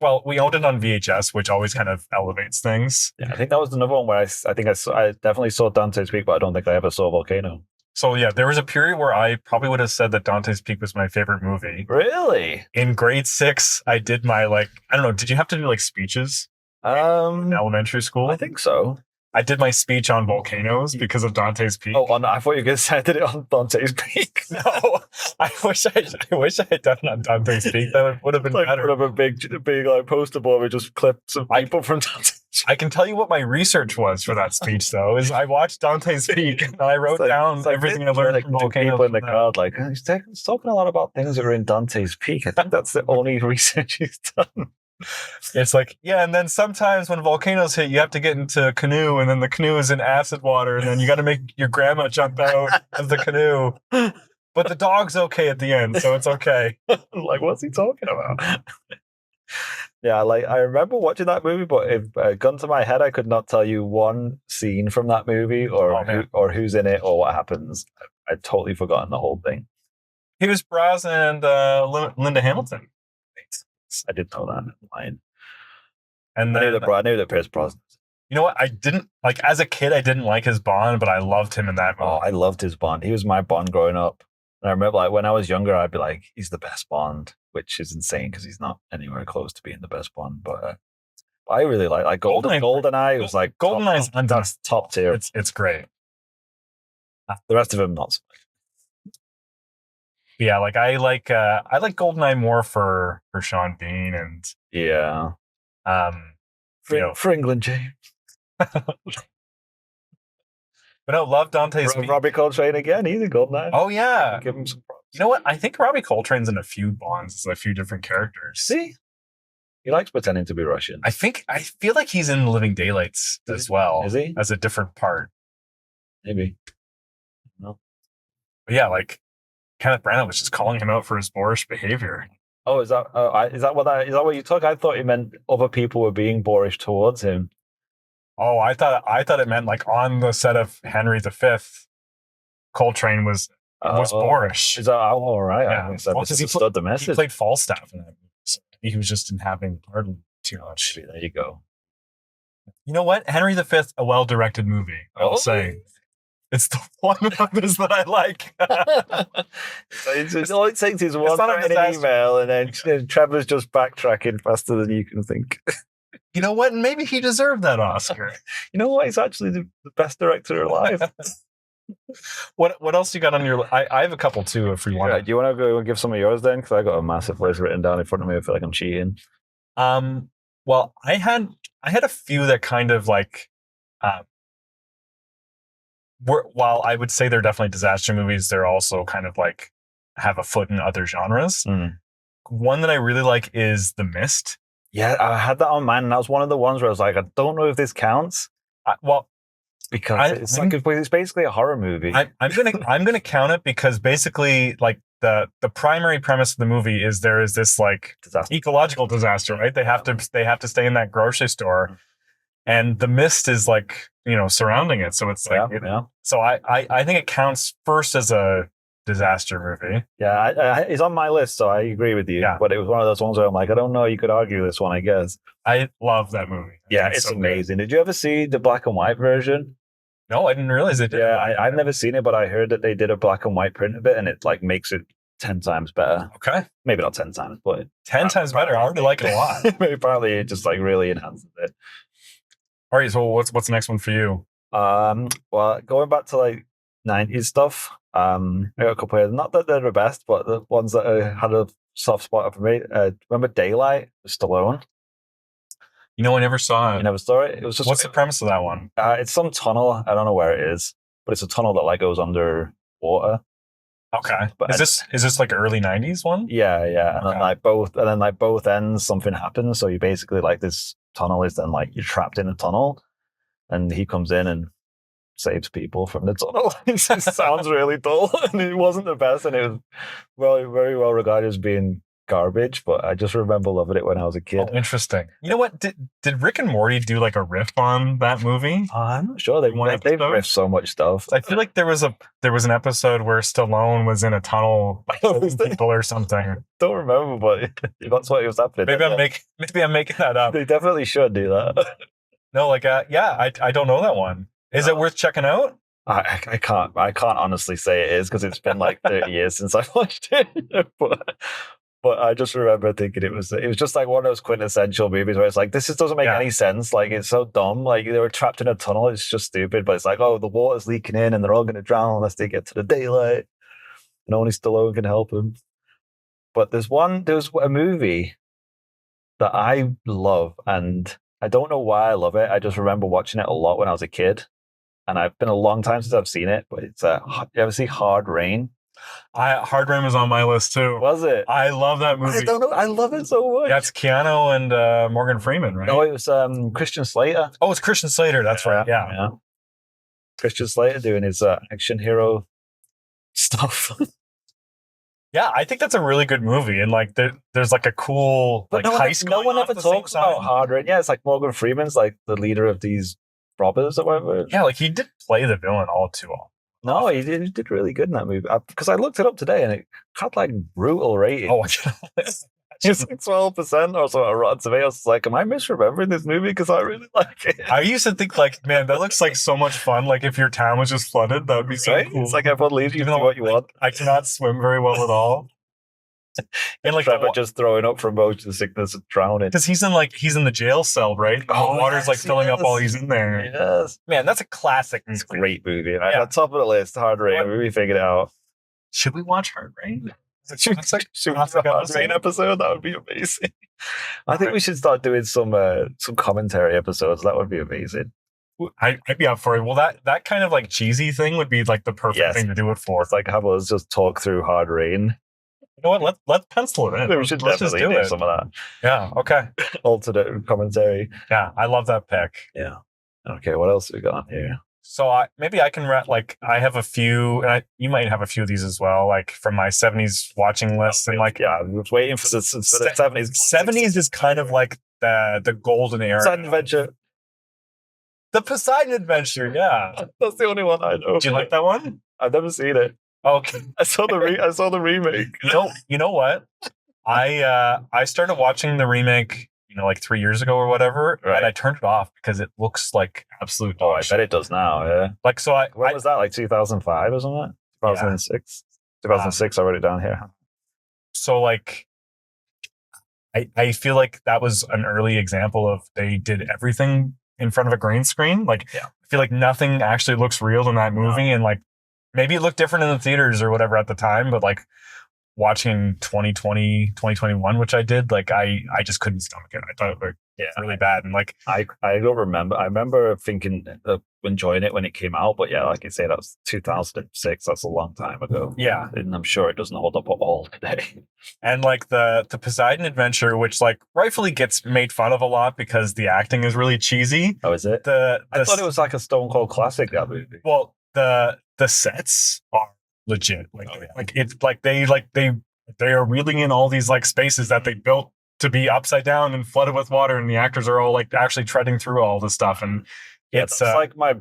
Speaker 2: Well, we owned it on VHS, which always kind of elevates things.
Speaker 1: Yeah, I think that was another one where I definitely saw Dante's Peak, but I don't think I ever saw Volcano.
Speaker 2: So yeah, there was a period where I probably would have said that Dante's Peak was my favorite movie.
Speaker 1: Really?
Speaker 2: In grade 6, I did my I don't know, did you have to do speeches in elementary school?
Speaker 1: I think so.
Speaker 2: I did my speech on volcanoes because of Dante's Peak.
Speaker 1: Oh, I thought you were going to say I did it on Dante's Peak.
Speaker 2: No, I wish I had done it on Dante's Peak. That would have been better.
Speaker 1: Put up a big poster board with just clips of people from Dante's Peak.
Speaker 2: I can tell you what my research was for that speech, though, is I watched Dante's Peak and I wrote down everything I learned from volcanoes.
Speaker 1: People in the crowd he's talking a lot about things that are in Dante's Peak. I think that's the only research he's done.
Speaker 2: It's like, yeah, and then sometimes when volcanoes hit, you have to get into a canoe, and then the canoe is in acid water, and then you got to make your grandma jump out of the canoe. But the dog's okay at the end, so it's okay.
Speaker 1: What's he talking about? Yeah, I remember watching that movie, but if gun to my head, I could not tell you one scene from that movie or who's in it or what happens. I'd totally forgotten the whole thing.
Speaker 2: He was Braz and Linda Hamilton.
Speaker 1: I didn't know that line.
Speaker 2: And
Speaker 1: I knew that Pierce Brosnan.
Speaker 2: You know what? I didn't like as a kid. I didn't like his Bond, but I loved him in that movie.
Speaker 1: Oh, I loved his Bond. He was my Bond growing up. And I remember, like, when I was younger, I'd be like, he's the best Bond, which is insane because he's not anywhere close to being the best Bond. But I really like GoldenEye. Was like
Speaker 2: GoldenEye's
Speaker 1: that's top tier.
Speaker 2: It's great.
Speaker 1: The rest of them not so much.
Speaker 2: Yeah, like I like GoldenEye more for Sean Bean and
Speaker 1: for England, James.
Speaker 2: But no, love Dante's
Speaker 1: Robbie Coltrane again. He's a GoldenEye.
Speaker 2: Oh yeah,
Speaker 1: give him some props.
Speaker 2: You know what? I think Robbie Coltrane's in a few Bonds, a few different characters.
Speaker 1: See, he likes pretending to be Russian.
Speaker 2: I feel like he's in Living Daylights as well.
Speaker 1: Is he?
Speaker 2: As a different part?
Speaker 1: Maybe. No.
Speaker 2: But yeah, like Kenneth Branagh was just calling him out for his boorish behavior.
Speaker 1: Oh, is that what you took? I thought you meant other people were being boorish towards him.
Speaker 2: Oh, I thought it meant like on the set of Henry V, Coltrane was boorish.
Speaker 1: Is that all right?
Speaker 2: Yeah.
Speaker 1: I misunderstood the message.
Speaker 2: He played Falstaff in that movie. So he was just inhabiting hardly too much.
Speaker 1: There you go.
Speaker 2: You know what? Henry V, a well-directed movie. I'll say. It's the one of this that I like.
Speaker 1: All it takes is one email, and then Trevor's just backtracking faster than you can think.
Speaker 2: You know what? Maybe he deserved that Oscar.
Speaker 1: You know what? He's actually the best director alive.
Speaker 2: What else you got on your? I have a couple too. If you want,
Speaker 1: do you want to go give some of yours then? Because I got a massive list written down in front of me. I feel like I'm cheating.
Speaker 2: Well, I had a few that kind of like, while I would say they're definitely disaster movies, they're also kind of like have a foot in other genres. One that I really like is The Mist.
Speaker 1: Yeah, I had that on mine, and that was one of the ones where I was like, I don't know if this counts. Because it's basically a horror movie.
Speaker 2: I'm gonna count it because basically, like the primary premise of the movie is there is this like ecological disaster, right? They have to stay in that grocery store, and the mist is like surrounding it. So it's like So I think it counts first as a disaster movie.
Speaker 1: Yeah, it's on my list, so I agree with you. Yeah. But it was one of those ones where I'm like, I don't know, you could argue this one, I guess.
Speaker 2: I love that movie.
Speaker 1: Yeah, it's so amazing. Did you ever see the black and white version?
Speaker 2: No, I didn't realize it did.
Speaker 1: Yeah, I've never seen it, but I heard that they did a black and white print of it, and it like makes it 10 times better.
Speaker 2: Okay.
Speaker 1: Maybe not 10 times, but
Speaker 2: 10 times better. I already like it a lot.
Speaker 1: Apparently it just like really enhances it.
Speaker 2: All right, so what's the next one for you?
Speaker 1: Well, going back to like 90s stuff, I got a couple here. Not that they're the best, but the ones that had a soft spot for me. Remember Daylight with Stallone?
Speaker 2: I never saw it.
Speaker 1: You never saw it? It was just.
Speaker 2: What's the premise of that one?
Speaker 1: It's some tunnel. I don't know where it is, but it's a tunnel that like goes under water.
Speaker 2: Okay. But is this like early 90s one?
Speaker 1: Yeah. Okay. And then both ends something happens. So you basically like this tunnel is then like you're trapped in a tunnel, and he comes in and saves people from the tunnel. It sounds really dull, and it wasn't the best, and it was very well regarded as being garbage, but I just remember loving it when I was a kid.
Speaker 2: Oh, interesting. You know what? Did Rick and Morty do like a riff on that movie?
Speaker 1: I'm not sure. They've riffed so much stuff.
Speaker 2: I feel like there was an episode where Stallone was in a tunnel like people or something.
Speaker 1: Don't remember, but that's what it was happening.
Speaker 2: Maybe I'm making that up.
Speaker 1: They definitely should do that.
Speaker 2: No, like I don't know that one. Is it worth checking out?
Speaker 1: I can't honestly say it is because it's been like 30 years since I watched it. But I just remember thinking it was just like one of those quintessential movies where it's like, this just doesn't make any sense. Like, it's so dumb. Like, they were trapped in a tunnel. It's just stupid. But it's like, oh, the water's leaking in and they're all going to drown unless they get to the daylight. And only Stallone can help them. But there's a movie that I love, and I don't know why I love it. I just remember watching it a lot when I was a kid. And it's been a long time since I've seen it. But it's you ever see Hard Rain?
Speaker 2: Hard Rain was on my list too.
Speaker 1: Was it?
Speaker 2: I love that movie.
Speaker 1: I don't know. I love it so much.
Speaker 2: Yeah, it's Keanu and Morgan Freeman, right?
Speaker 1: No, it was Christian Slater.
Speaker 2: Oh, it's Christian Slater. That's right. Yeah.
Speaker 1: Christian Slater doing his action hero stuff.
Speaker 2: Yeah, I think that's a really good movie, and like there's like a cool heist.
Speaker 1: No one ever talks about Hard Rain. Yeah, it's like Morgan Freeman's like the leader of these robbers or whatever.
Speaker 2: Yeah, like he did play the villain all too well.
Speaker 1: No, he did really good in that movie. Because I looked it up today and it had like brutal ratings.
Speaker 2: Oh,
Speaker 1: it's like 12% or something on Rotten Tomatoes. It's like, am I misremembering this movie? Because I really like it.
Speaker 2: I used to think like, man, that looks like so much fun. Like if your town was just flooded, that would be so
Speaker 1: right?
Speaker 2: cool.
Speaker 1: It's like everyone leaves you to do what you want.
Speaker 2: I cannot swim very well at all.
Speaker 1: And like Trevor just throwing up from motion sickness and drowning.
Speaker 2: Because he's in the jail cell, right? The water's like filling up while he's in there.
Speaker 1: Yes.
Speaker 2: Man, that's a classic.
Speaker 1: It's a great movie. Right? Yeah. Top of the list, Hard Rain. We figured it out.
Speaker 2: Should we watch Hard Rain?
Speaker 1: Should we watch a Hard Rain episode? That would be amazing. I think we should start doing some commentary episodes. That would be amazing.
Speaker 2: I'd be up for it. Well, that kind of like cheesy thing would be like the perfect thing to do it for.
Speaker 1: It's like have us just talk through Hard Rain.
Speaker 2: You know what? Let's pencil it in.
Speaker 1: We should definitely do some of that.
Speaker 2: Yeah. Okay.
Speaker 1: Alternate commentary.
Speaker 2: Yeah, I love that pick.
Speaker 1: Yeah. Okay. What else have we got on here?
Speaker 2: So maybe I can I have a few, and you might have a few of these as well, like from my 70s watching list. And like,
Speaker 1: I was waiting for the 70s.
Speaker 2: 70s is kind of like the golden era.
Speaker 1: Poseidon Adventure.
Speaker 2: The Poseidon Adventure. Yeah,
Speaker 1: that's the only one I know.
Speaker 2: Do you like that one?
Speaker 1: I've never seen it.
Speaker 2: Okay,
Speaker 1: I saw the remake.
Speaker 2: You know what? I started watching the remake, like 3 years ago or whatever, right. And I turned it off because it looks like absolute.
Speaker 1: Oh, I bet it does now. Yeah.
Speaker 2: Like so,
Speaker 1: when was that? Like 2005 or something? 2006. 2006. I wrote it down here.
Speaker 2: So like, I feel like that was an early example of they did everything in front of a green screen. Like, I feel like nothing actually looks real in that movie, and like. Maybe it looked different in the theaters or whatever at the time, but like watching 2020, 2021, which I did, like I just couldn't stomach it. I thought it looked really bad. And like
Speaker 1: I don't remember. I remember thinking enjoying it when it came out, but yeah, like you say, that was 2006. That's a long time ago.
Speaker 2: Yeah,
Speaker 1: and I'm sure it doesn't hold up at all today.
Speaker 2: And like the Poseidon Adventure, which like rightfully gets made fun of a lot because the acting is really cheesy.
Speaker 1: Oh, is it? I thought it was like a Stone Cold classic, that movie.
Speaker 2: Well, the sets are legit. Like it's like they are reeling in all these like spaces that they built to be upside down and flooded with water, and the actors are all like actually treading through all this stuff. And it's
Speaker 1: like my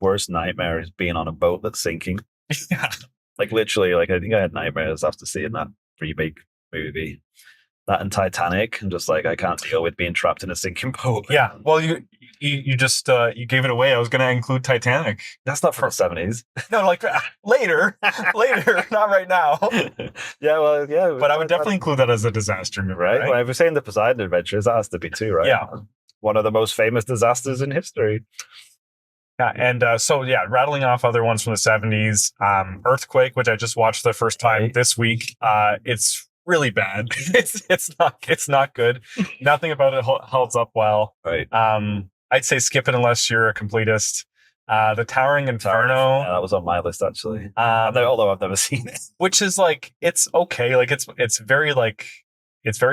Speaker 1: worst nightmare is being on a boat that's sinking.
Speaker 2: Yeah.
Speaker 1: Like literally, like I think I had nightmares after seeing that remake movie. That and Titanic, and just like I can't deal with being trapped in a sinking boat.
Speaker 2: Yeah, well, you just you gave it away. I was going to include Titanic.
Speaker 1: That's not from the 70s.
Speaker 2: No, like later, not right now.
Speaker 1: Yeah, well, yeah,
Speaker 2: but I would definitely include that as a disaster movie, right?
Speaker 1: Well, if we're saying the Poseidon Adventures, that has to be too, right?
Speaker 2: Yeah,
Speaker 1: one of the most famous disasters in history.
Speaker 2: Yeah, and rattling off other ones from the 70s, Earthquake, which I just watched the first time this week. It's really bad. It's not good. Nothing about it holds up well.
Speaker 1: Right.
Speaker 2: I'd say skip it unless you're a completist. The Towering Inferno.
Speaker 1: Yeah, that was on my list actually. Although I've never seen it.
Speaker 2: Which is like it's okay. Like it's very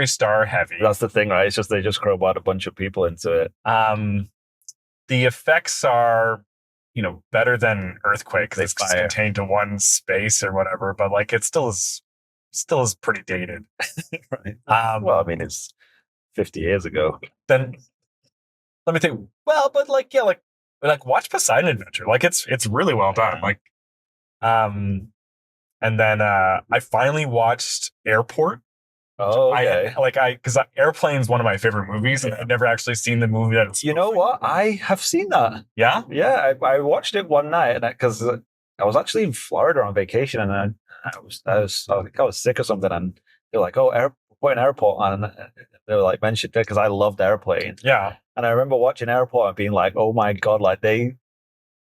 Speaker 2: star heavy.
Speaker 1: That's the thing, right? It's just they just crowbarred a bunch of people into it.
Speaker 2: The effects are, better than Earthquake because it's contained to one space or whatever. But like it still is pretty dated.
Speaker 1: Right. Well, I mean, it's 50 years ago.
Speaker 2: Then let me think. Well, but like watch Poseidon Adventure. Like it's really well done. Like, and then I finally watched Airport.
Speaker 1: Oh, okay.
Speaker 2: Because Airplane's one of my favorite movies, and I've never actually seen the movie.
Speaker 1: You know what? I have seen that.
Speaker 2: Yeah?
Speaker 1: Yeah, I watched it one night because I was actually in Florida on vacation, and I think I was sick or something, and they're like, "Oh, put an Airport on," and they were like mentioned it because I loved Airplane.
Speaker 2: Yeah,
Speaker 1: and I remember watching Airport and being like, "Oh my god!" Like they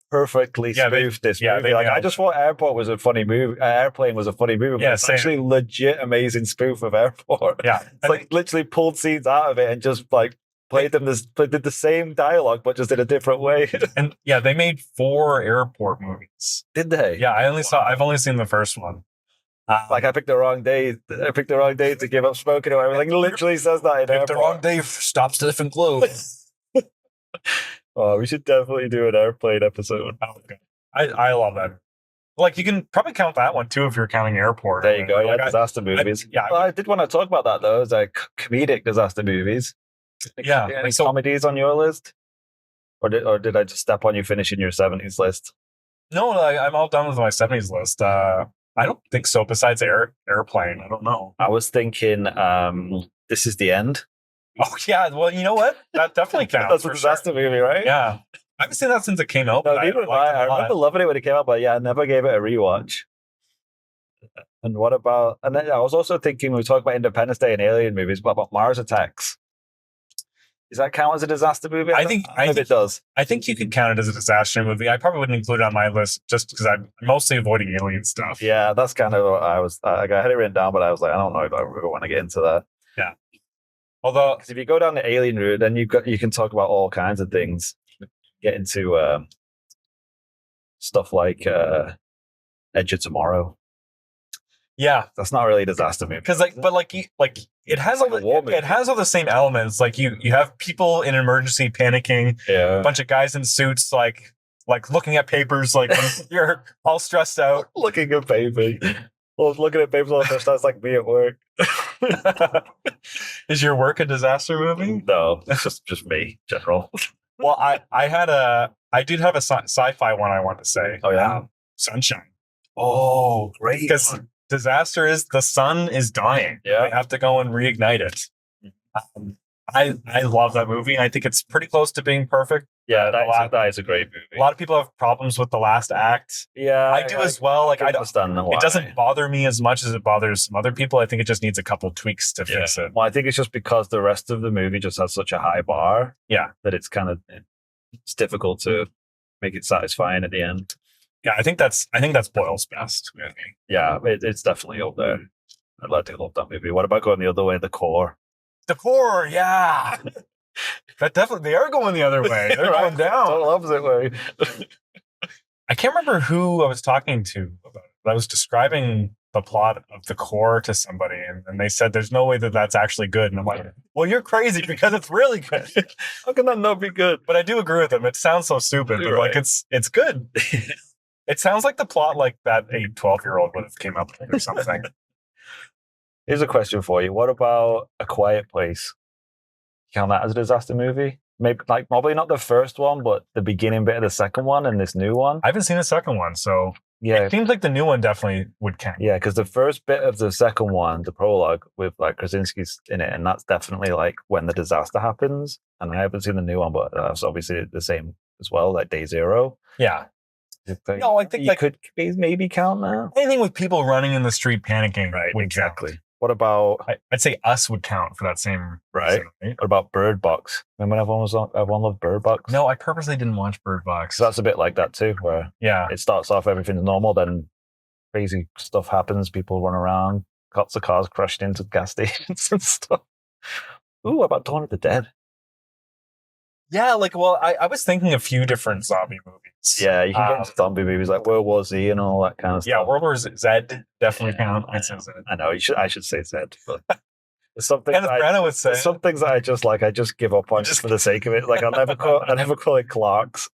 Speaker 1: perfectly spoofed this movie. Like I just thought Airport was a funny movie. Airplane was a funny movie. But it's actually legit amazing spoof of Airport.
Speaker 2: Yeah,
Speaker 1: it's like literally pulled scenes out of it and just like did the same dialogue but just in a different way.
Speaker 2: And yeah, they made 4 Airport movies.
Speaker 1: Did they?
Speaker 2: Yeah, I've only seen the first one.
Speaker 1: Like I picked the wrong day. I picked the wrong day to give up smoking or everything. Literally says that in Airport.
Speaker 2: The wrong day stops the different globe.
Speaker 1: Oh, we should definitely do an Airplane episode.
Speaker 2: Oh, okay. I love that. Like you can probably count that one too if you're counting Airport.
Speaker 1: There you go. Yeah, disaster movies. I did want to talk about that though. It's like comedic disaster movies.
Speaker 2: Yeah.
Speaker 1: Any comedies on your list, or did I just step on you finishing your 70s list?
Speaker 2: No, I'm all done with my 70s list. I don't think so. Besides Airplane, I don't know.
Speaker 1: I was thinking, This Is the End.
Speaker 2: Oh yeah, well, you know what? That definitely counts.
Speaker 1: That's a disaster movie, right?
Speaker 2: Yeah, I haven't seen that since it came out.
Speaker 1: No,
Speaker 2: But
Speaker 1: neither have I. I remember loving it when it came out, but yeah, I never gave it a rewatch. And what about? And then I was also thinking we talked about Independence Day and alien movies. What about Mars Attacks? Does that count as a disaster movie?
Speaker 2: I think
Speaker 1: it does.
Speaker 2: I think you could count it as a disaster movie. I probably wouldn't include it on my list just because I'm mostly avoiding alien stuff.
Speaker 1: Yeah, that's kind of what I was. I had it written down, but I was like, I don't know if I really want to get into that.
Speaker 2: Yeah. Although,
Speaker 1: if you go down the alien route, then you can talk about all kinds of things. Get into stuff like Edge of Tomorrow.
Speaker 2: Yeah,
Speaker 1: that's not really a disaster movie
Speaker 2: because it has it has all the same elements. Like you have people in an emergency panicking.
Speaker 1: Yeah,
Speaker 2: a bunch of guys in suits like looking at papers. Like you're all stressed out,
Speaker 1: looking at papers. Well, looking at papers all the time, like me at work.
Speaker 2: Is your work a disaster movie?
Speaker 1: No, it's just me, general.
Speaker 2: Well, I did have a sci-fi one I want to say.
Speaker 1: Oh yeah,
Speaker 2: Sunshine.
Speaker 1: Oh, great!
Speaker 2: Because disaster is the sun is dying.
Speaker 1: Yeah,
Speaker 2: they have to go and reignite it. I love that movie. I think it's pretty close to being perfect.
Speaker 1: Yeah, that is a great movie.
Speaker 2: A lot of people have problems with the last act.
Speaker 1: Yeah,
Speaker 2: I do as well. Like I don't
Speaker 1: understand why.
Speaker 2: It doesn't bother me as much as it bothers some other people. I think it just needs a couple tweaks to fix it.
Speaker 1: Well, I think it's just because the rest of the movie just has such a high bar.
Speaker 2: Yeah,
Speaker 1: that it's difficult to make it satisfying at the end.
Speaker 2: Yeah, I think that's Boyle's best movie.
Speaker 1: Yeah, it's definitely up there. I'd like to love that movie. What about going the other way, The Core?
Speaker 2: The Core, yeah. That definitely, they are going the other way. They're going down.
Speaker 1: Total opposite way.
Speaker 2: I can't remember who I was talking to about it, but I was describing the plot of The Core to somebody, and they said there's no way that that's actually good. And I'm like, well, you're crazy because it's really good.
Speaker 1: How can that not be good?
Speaker 2: But I do agree with them. It sounds so stupid, but like it's good. It sounds like the plot like that a 12-year-old would have came up with or something.
Speaker 1: Here's a question for you. What about A Quiet Place? Count that as a disaster movie? Maybe probably not the first one, but the beginning bit of the second one and this new one.
Speaker 2: I haven't seen the second one, so
Speaker 1: yeah,
Speaker 2: it seems like the new one definitely would count.
Speaker 1: Yeah, because the first bit of the second one, the prologue with Krasinski's in it, and that's definitely like when the disaster happens. And I haven't seen the new one, but that's obviously the same as well, like Day Zero.
Speaker 2: Yeah. No, I think
Speaker 1: you could maybe count that.
Speaker 2: Anything with people running in the street panicking,
Speaker 1: right? Exactly.
Speaker 2: Count.
Speaker 1: What about?
Speaker 2: I'd say Us would count for that same
Speaker 1: right. What about Bird Box? Remember everyone loved Bird Box?
Speaker 2: No, I purposely didn't watch Bird Box.
Speaker 1: So that's a bit like that too, where it starts off everything's normal, then crazy stuff happens. People run around, lots of cars crashed into gas stations and stuff. Ooh, what about Dawn of the Dead?
Speaker 2: Yeah, I was thinking a few different zombie movies.
Speaker 1: Yeah, you can get into zombie movies like World War Z and all that kind of stuff.
Speaker 2: Yeah, World War Z definitely count. I say Z.
Speaker 1: I know I should say Z, but there's some things
Speaker 2: Kenneth Branagh would say.
Speaker 1: Some things that I just give up on just for the sake of it. Like I never call it Clark's,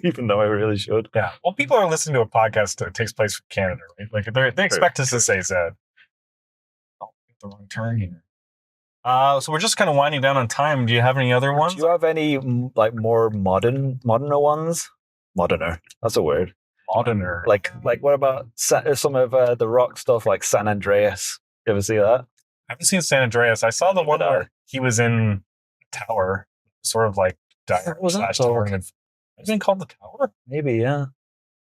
Speaker 1: even though I really should.
Speaker 2: Yeah. Well, people are listening to a podcast that takes place in Canada, right? Like they expect us to say Z. Oh, the wrong turn here. So we're just kind of winding down on time. Do you have any other ones?
Speaker 1: Do you have any more moderner ones? Moderner. That's a word.
Speaker 2: Moderner.
Speaker 1: Like what about some of the rock stuff like San Andreas? You ever see that?
Speaker 2: I haven't seen San Andreas. I saw the one where he was in a tower, sort of like dire slash tower. Has it been called The Tower?
Speaker 1: Maybe, yeah.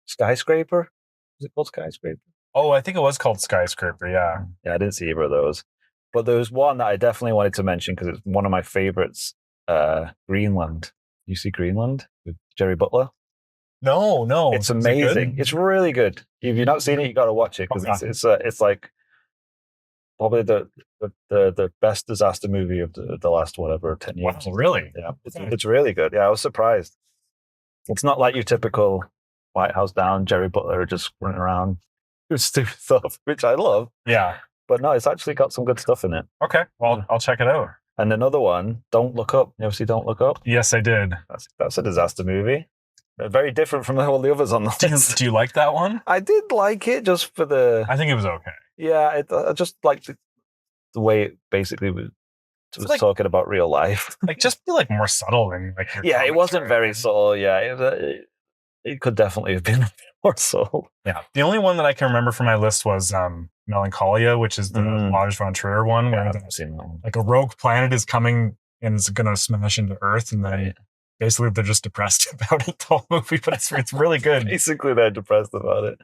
Speaker 1: Skyscraper? Is it called Skyscraper?
Speaker 2: Oh, I think it was called Skyscraper, yeah.
Speaker 1: Yeah, I didn't see either of those. But there was one that I definitely wanted to mention because it's one of my favorites, Greenland. You see Greenland with Jerry Butler?
Speaker 2: No.
Speaker 1: It's amazing. It's really good. If you've not seen it, you got to watch it because it's like probably the best disaster movie of the last 10 years.
Speaker 2: Wow, really?
Speaker 1: Yeah, it's really good. Yeah, I was surprised. It's not like your typical White House Down Jerry Butler just running around doing stupid stuff, which I love.
Speaker 2: Yeah.
Speaker 1: But no, it's actually got some good stuff in it.
Speaker 2: Okay, well, I'll check it out.
Speaker 1: And another one, Don't Look Up. You ever see Don't Look Up?
Speaker 2: Yes, I did.
Speaker 1: That's a disaster movie. Very different from all the others on the list.
Speaker 2: Do you like that one?
Speaker 1: I did like it just for the...
Speaker 2: I think it was okay.
Speaker 1: Yeah, I just liked the way it basically was talking about real life.
Speaker 2: Just be more subtle and
Speaker 1: yeah, it wasn't very subtle. Yeah, it could definitely have been more so.
Speaker 2: Yeah. The only one that I can remember from my list was Melancholia, which is the Lars von Trier one, where
Speaker 1: I've seen that one.
Speaker 2: like a rogue planet is coming and is going to smash into Earth, and then basically they're just depressed about it the whole movie, but it's really good.
Speaker 1: Basically, they're depressed about it.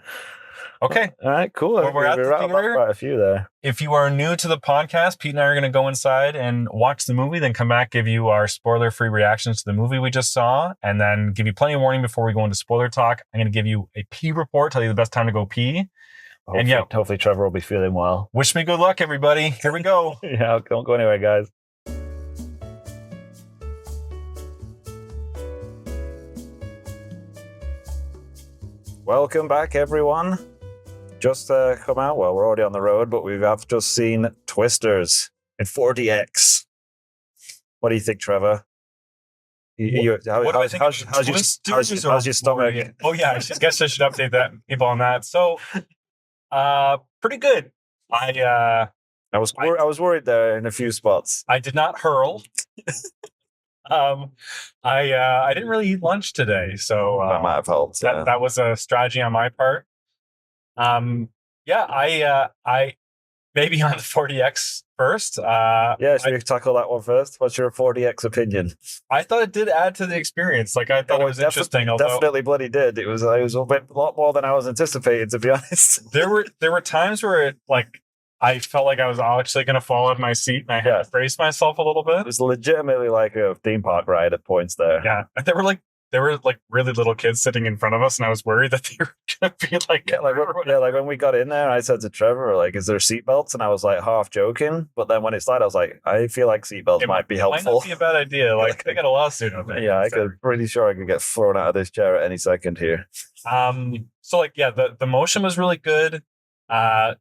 Speaker 2: Okay.
Speaker 1: All right, cool.
Speaker 2: Well, we're at the theater.
Speaker 1: Quite a few there.
Speaker 2: If you are new to the podcast, Pete and I are going to go inside and watch the movie, then come back, give you our spoiler-free reactions to the movie we just saw, and then give you plenty of warning before we go into spoiler talk. I'm going to give you a pee report, tell you the best time to go pee.
Speaker 1: Hopefully Trevor will be feeling well.
Speaker 2: Wish me good luck, everybody. Here we go.
Speaker 1: Yeah, don't go anywhere, guys. Welcome back, everyone. Just come out. Well, we're already on the road, but we have just seen Twisters in 4DX. What do you think, Trevor? How's your stomach?
Speaker 2: Oh yeah, I guess I should update that people on that. So, pretty good. I
Speaker 1: was worried there in a few spots.
Speaker 2: I did not hurl. I didn't really eat lunch today, so
Speaker 1: that might have helped.
Speaker 2: That was a strategy on my part. I maybe on the 4DX first.
Speaker 1: Should we tackle that one first? What's your 4DX opinion?
Speaker 2: I thought it did add to the experience. Like I thought it was interesting.
Speaker 1: Definitely bloody did. It was a lot more than I was anticipating, to be honest.
Speaker 2: There were times where I felt like I was actually going to fall out of my seat, and I had to brace myself a little bit.
Speaker 1: It was legitimately like a theme park ride at points there.
Speaker 2: Yeah, there were really little kids sitting in front of us, and I was worried that they were going to be like
Speaker 1: when we got in there, I said to Trevor, like, "Is there seatbelts?" And I was like half joking, but then when it started, I was like, "I feel like seatbelts might be helpful."
Speaker 2: Might not be a bad idea. Like they got a lawsuit on it.
Speaker 1: Yeah, pretty sure I could get thrown out of this chair at any second here.
Speaker 2: So the motion was really good. I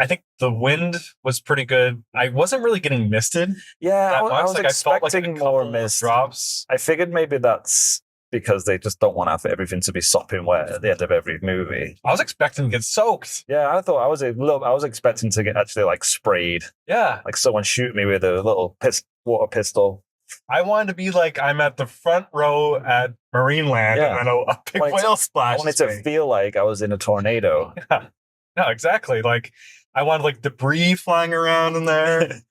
Speaker 2: think the wind was pretty good. I wasn't really getting misted.
Speaker 1: Yeah, I was expecting more mist
Speaker 2: drops.
Speaker 1: I figured maybe that's because they just don't want everything to be sopping wet at the end of every movie.
Speaker 2: I was expecting to get soaked.
Speaker 1: Yeah, I thought I was expecting to get actually like sprayed.
Speaker 2: Yeah,
Speaker 1: like someone shoot me with a little water pistol.
Speaker 2: I wanted to be like I'm at the front row at Marineland, and then a big whale splash.
Speaker 1: I wanted to feel like I was in a tornado.
Speaker 2: Yeah. No, exactly. Like I wanted like debris flying around in there.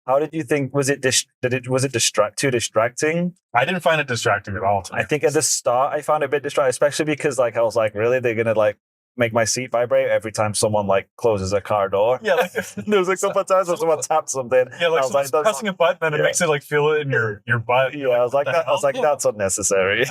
Speaker 1: How did you think? Was it too distracting?
Speaker 2: I didn't find it distracting at all.
Speaker 1: I think at the start I found it a bit distracting, especially because like I was like, really, they're gonna like make my seat vibrate every time someone like closes a car door.
Speaker 2: Yeah, like
Speaker 1: there was like a couple of times where someone tapped something.
Speaker 2: Yeah, like, I was like pressing a button and it makes it like feel it in your butt.
Speaker 1: Yeah, I was like, that's unnecessary.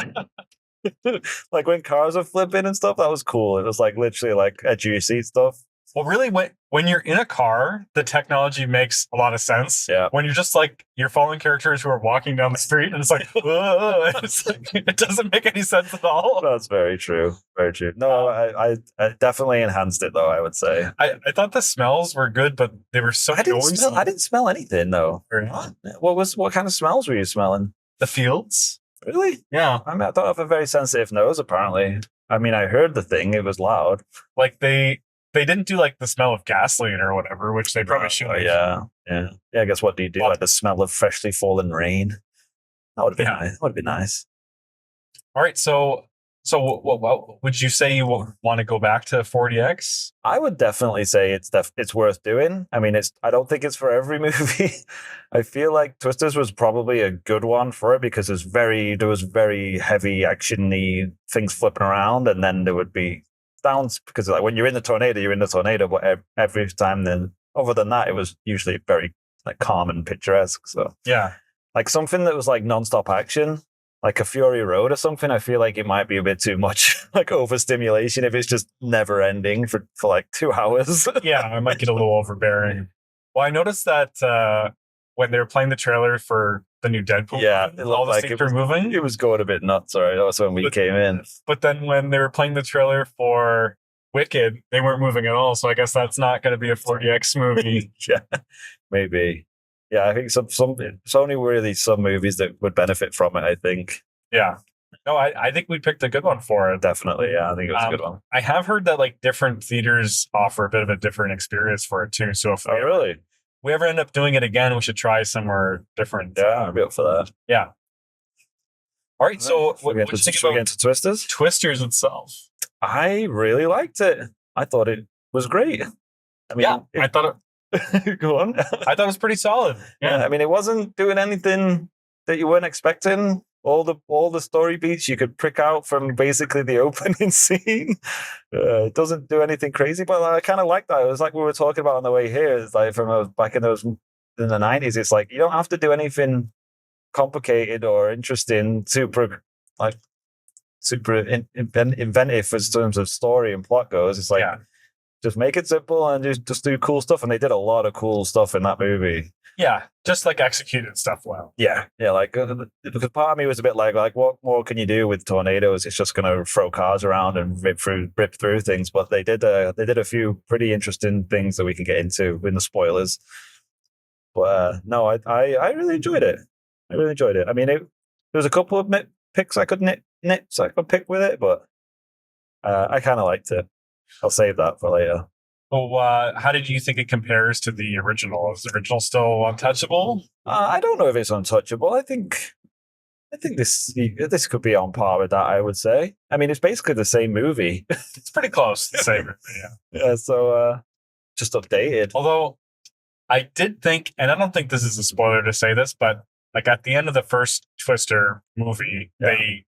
Speaker 1: Like when cars are flipping and stuff, that was cool. It was like literally like edge of your seat stuff.
Speaker 2: Well, really, when you're in a car, the technology makes a lot of sense.
Speaker 1: Yeah.
Speaker 2: When you're just like you're following characters who are walking down the street, and it's like, it doesn't make any sense at all.
Speaker 1: That's very true. Very true. No, I definitely enhanced it though. I would say.
Speaker 2: I thought the smells were good, but they were so noisy.
Speaker 1: I didn't smell anything though. What kind of smells were you smelling?
Speaker 2: The fields.
Speaker 1: Really?
Speaker 2: Yeah.
Speaker 1: I mean, I don't have a very sensitive nose. Apparently, I mean, I heard the thing. It was loud.
Speaker 2: Like they didn't do like the smell of gasoline or whatever, which they probably should.
Speaker 1: Yeah. I guess what do you do? Like the smell of freshly fallen rain. That would have been nice. That would have been nice.
Speaker 2: All right. So what would you say you want to go back to 4DX?
Speaker 1: I would definitely say it's worth doing. I mean, I don't think it's for every movie. I feel like Twisters was probably a good one for it because there was very heavy action-y things flipping around, and then there would be downs because like when you're in the tornado, you're in the tornado, but every time then other than that, it was usually very like calm and picturesque. So
Speaker 2: yeah,
Speaker 1: like something that was like non-stop action. Like a Fury Road or something, I feel like it might be a bit too much, like overstimulation if it's just never ending for like 2 hours.
Speaker 2: Yeah, I might get a little overbearing. Well, I noticed that when they were playing the trailer for the new Deadpool, all the seats were moving.
Speaker 1: It was going a bit nuts. Sorry, that was when we came in.
Speaker 2: But then when they were playing the trailer for Wicked, they weren't moving at all. So I guess that's not going to be a 4DX movie.
Speaker 1: Yeah, maybe. Yeah, I think it's only really some movies that would benefit from it, I think.
Speaker 2: Yeah. No, I think we picked a good one for it.
Speaker 1: Definitely, yeah. I think it was a good one.
Speaker 2: I have heard that like different theaters offer a bit of a different experience for it too. So if we ever end up doing it again, we should try somewhere different.
Speaker 1: Yeah, I'd be up for that.
Speaker 2: Yeah. All right, so what do you think
Speaker 1: about
Speaker 2: about
Speaker 1: Twisters?
Speaker 2: Twisters itself?
Speaker 1: I really liked it. I thought it was great. I mean,
Speaker 2: I thought
Speaker 1: it. Go on.
Speaker 2: I thought it was pretty solid.
Speaker 1: Yeah, I mean, it wasn't doing anything that you weren't expecting. All the story beats you could prick out from basically the opening scene. It doesn't do anything crazy, but I kind of like that. It was like we were talking about on the way here. It's like from back in the 90s. It's like you don't have to do anything complicated or interesting, super inventive in terms of story and plot goes. It's like just make it simple and just do cool stuff. And they did a lot of cool stuff in that movie.
Speaker 2: Yeah, just like executed stuff well.
Speaker 1: Yeah, like because part of me was a bit like what more can you do with tornadoes? It's just going to throw cars around and rip through things. But they did a few pretty interesting things that we can get into in the spoilers. But no, I really enjoyed it. I really enjoyed it. I mean, there was a couple of nitpicks I could nips I could pick with it, but I kind of liked it. I'll save that for later.
Speaker 2: Well, how did you think it compares to the original? Is the original still untouchable?
Speaker 1: I don't know if it's untouchable. I think this could be on par with that. I would say. I mean, it's basically the same movie.
Speaker 2: It's pretty close to the same movie. Yeah.
Speaker 1: Yeah. So just updated.
Speaker 2: Although I did think, and I don't think this is a spoiler to say this, but like at the end of the first Twister movie, they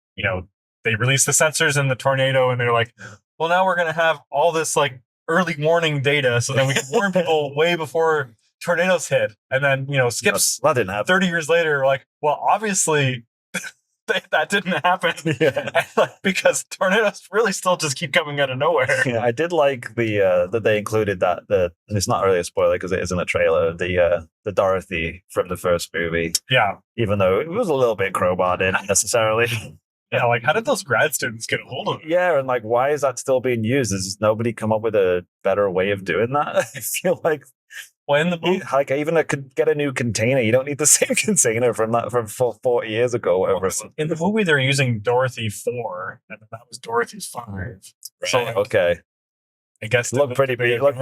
Speaker 2: released the sensors in the tornado, and they're like, well, now we're gonna have all this like early warning data, so then we can warn people way before tornadoes hit. And then skips
Speaker 1: that didn't happen.
Speaker 2: 30 years later, like, well, obviously that didn't happen.
Speaker 1: Yeah.
Speaker 2: Because tornadoes really still just keep coming out of nowhere.
Speaker 1: Yeah, I did like the that they included that and it's not really a spoiler because it is in the trailer, the Dorothy from the first movie.
Speaker 2: Yeah.
Speaker 1: Even though it was a little bit crowbarred in necessarily.
Speaker 2: Yeah, like how did those grad students get a hold of it?
Speaker 1: Yeah, and like why is that still being used? Has nobody come up with a better way of doing that? I feel like
Speaker 2: in the movie,
Speaker 1: like even get a new container. You don't need the same container from 40 years ago. Whatever.
Speaker 2: In the movie, they're using Dorothy 4, and that was Dorothy 5.
Speaker 1: Right.
Speaker 2: So
Speaker 1: okay,
Speaker 2: I guess
Speaker 1: look pretty beat up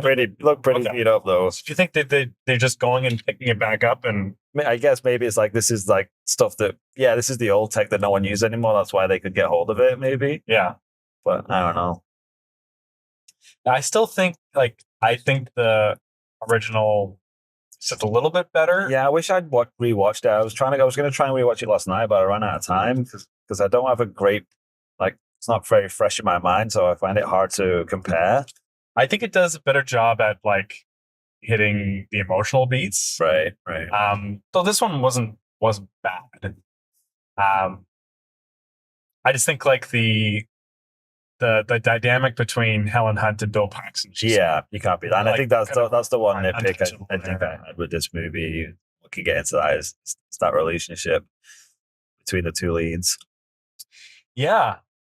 Speaker 1: though.
Speaker 2: So do you think that they're just going and picking it back up? And
Speaker 1: I guess maybe it's like this is like stuff that this is the old tech that no one uses anymore. That's why they could get hold of it. Maybe but I don't know.
Speaker 2: I still think I think the original is just a little bit better.
Speaker 1: Yeah, I wish I'd rewatched it. I was going to try and rewatch it last night, but I ran out of time because I don't have a great it's not very fresh in my mind, so I find it hard to compare.
Speaker 2: I think it does a better job at like hitting the emotional beats.
Speaker 1: Right.
Speaker 2: So this one wasn't bad. I just think like the dynamic between Helen Hunt and Bill Paxton.
Speaker 1: You can't be that. And I think that's the one nitpick I think I had with this movie. We can get into that is that relationship between the two leads.
Speaker 2: Yeah.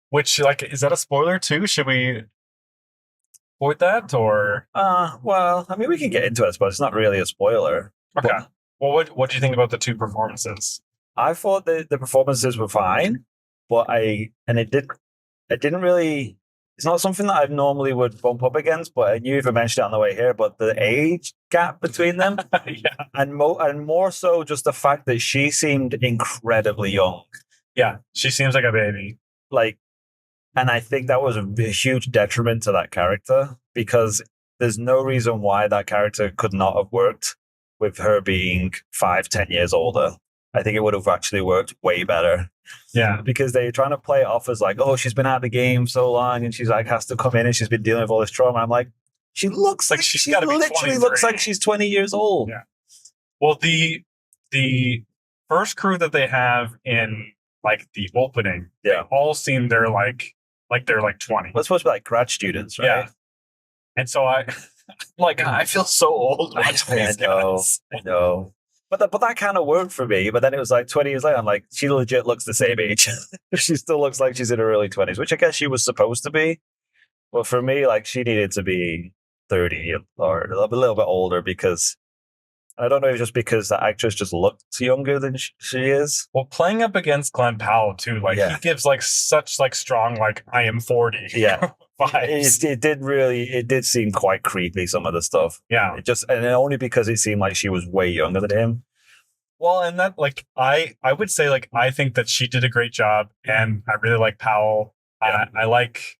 Speaker 2: Which is that a spoiler too? Should we avoid that or?
Speaker 1: Well, I mean we can get into it, but it's not really a spoiler.
Speaker 2: Okay. Well, what do you think about the two performances?
Speaker 1: I thought the performances were fine, but it didn't really. It's not something that I normally would bump up against, but I knew you even mentioned it on the way here. But the age gap between them, and more so just the fact that she seemed incredibly young.
Speaker 2: Yeah, she seems like a baby.
Speaker 1: And I think that was a huge detriment to that character because there's no reason why that character could not have worked with her being 5-10 years older. I think it would have actually worked way better.
Speaker 2: Yeah.
Speaker 1: Because they're trying to play it off as like, oh, she's been out of the game so long and she's like has to come in and she's been dealing with all this trauma. I'm like, she looks like she literally looks like she's 20 years old.
Speaker 2: Yeah. Well, the first crew that they have in like the opening, they all seem they're like they're like 20.
Speaker 1: Well, it's supposed to be like grad students, right?
Speaker 2: Yeah. And so I feel so old watching these guys.
Speaker 1: I know. But that kind of worked for me. But then it was like 20 years later, I'm like, she legit looks the same age. She still looks like she's in her early 20s, which I guess she was supposed to be. But for me, like she needed to be 30 or a little bit older because I don't know if it's just because the actress just looked younger than she is.
Speaker 2: Well, playing up against Glen Powell too, he gives like such like strong like I am 40.
Speaker 1: Yeah.
Speaker 2: Vibes.
Speaker 1: It did seem quite creepy, some of the stuff.
Speaker 2: Yeah.
Speaker 1: And only because it seemed like she was way younger than him.
Speaker 2: Well, and that like I would say like I think that she did a great job, and I really like Powell. I like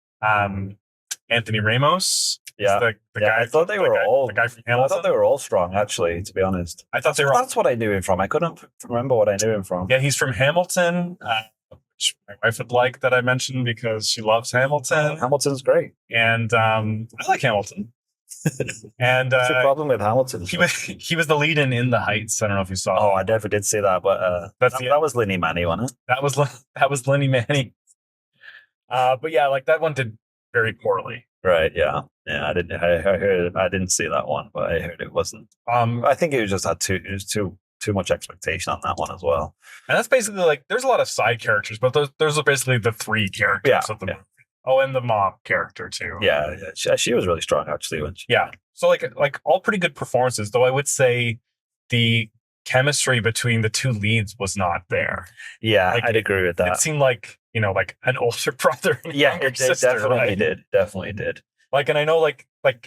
Speaker 2: Anthony Ramos.
Speaker 1: Yeah,
Speaker 2: the guy.
Speaker 1: I thought they were all
Speaker 2: the guy from
Speaker 1: I
Speaker 2: Hamilton.
Speaker 1: thought they were all strong, actually. To be honest,
Speaker 2: I thought they were.
Speaker 1: That's what I knew him from. I couldn't remember what I knew him from.
Speaker 2: Yeah, he's from Hamilton. Which my wife would like that I mentioned because she loves Hamilton.
Speaker 1: Hamilton's great,
Speaker 2: and I like Hamilton. And
Speaker 1: what's your problem with Hamilton?
Speaker 2: He was the lead in The Heights. I don't know if you saw.
Speaker 1: Oh, I never did see that, but that was Linny Manny, wasn't it?
Speaker 2: That was Lenny Manny. But yeah, like that one did very poorly.
Speaker 1: Right. Yeah. Yeah. I didn't. I heard. I didn't see that one, but I heard it wasn't. I think it was just had too much expectation on that one as well.
Speaker 2: And that's basically like there's a lot of side characters, but those are basically the three characters of the movie. Oh, and the mom character too.
Speaker 1: Yeah, she was really strong actually.
Speaker 2: So like all pretty good performances, though I would say the chemistry between the two leads was not there.
Speaker 1: Yeah,
Speaker 2: like,
Speaker 1: I'd agree with that.
Speaker 2: It seemed like like an older brother. And
Speaker 1: it
Speaker 2: sister,
Speaker 1: definitely
Speaker 2: right?
Speaker 1: did. Definitely did.
Speaker 2: Like, and I know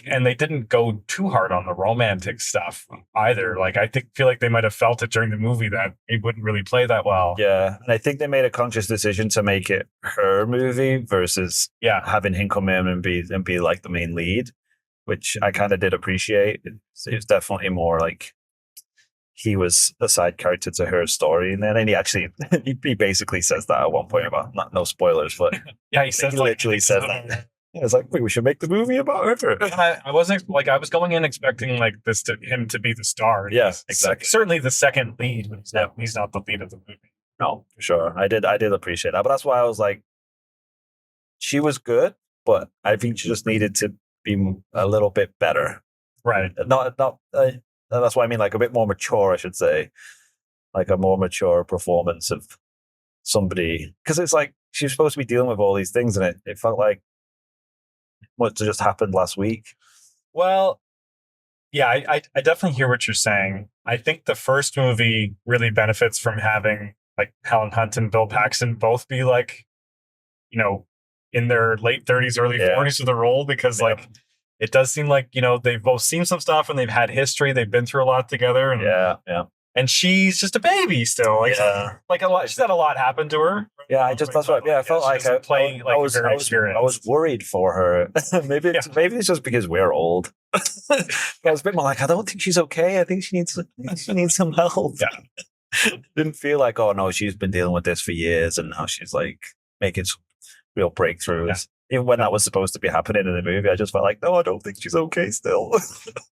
Speaker 2: and they didn't go too hard on the romantic stuff either. Like, I feel like they might have felt it during the movie that it wouldn't really play that well.
Speaker 1: Yeah, and I think they made a conscious decision to make it her movie versus having him come in and be like the main lead, which I kind of did appreciate. It was definitely more like he was a side character to her story, and then he actually he basically says that at one point about no spoilers, but
Speaker 2: yeah, he
Speaker 1: literally says that. Yeah, it's like, wait, we should make the movie about her.
Speaker 2: I wasn't like I was going in expecting like him to be the star.
Speaker 1: Yes, exactly.
Speaker 2: Certainly the second lead, but he's not the lead of the movie.
Speaker 1: No, for sure. I did appreciate that, but that's why I was like, she was good, but I think she just needed to be a little bit better.
Speaker 2: Right.
Speaker 1: Not. That's what I mean, like a bit more mature, I should say, like a more mature performance of somebody, because it's like she's supposed to be dealing with all these things, and it felt like what just happened last week.
Speaker 2: Well, yeah, I definitely hear what you're saying. I think the first movie really benefits from having like Helen Hunt and Bill Paxton both be like, in their late 30s, early 40s for the role, because like it does seem like, they've both seen some stuff and they've had history. They've been through a lot together. And, and she's just a baby still. Like, like a lot. She's had a lot happen to her.
Speaker 1: Yeah, that's right. Yeah, I felt like I was worried for her. maybe it's just because we're old. I was a bit more like, I don't think she's okay. I think she needs some help. Yeah. Didn't feel like, oh no, she's been dealing with this for years and now she's like making some real breakthroughs. Yeah. Even when that was supposed to be happening in the movie, I just felt like, no, I don't think she's okay still.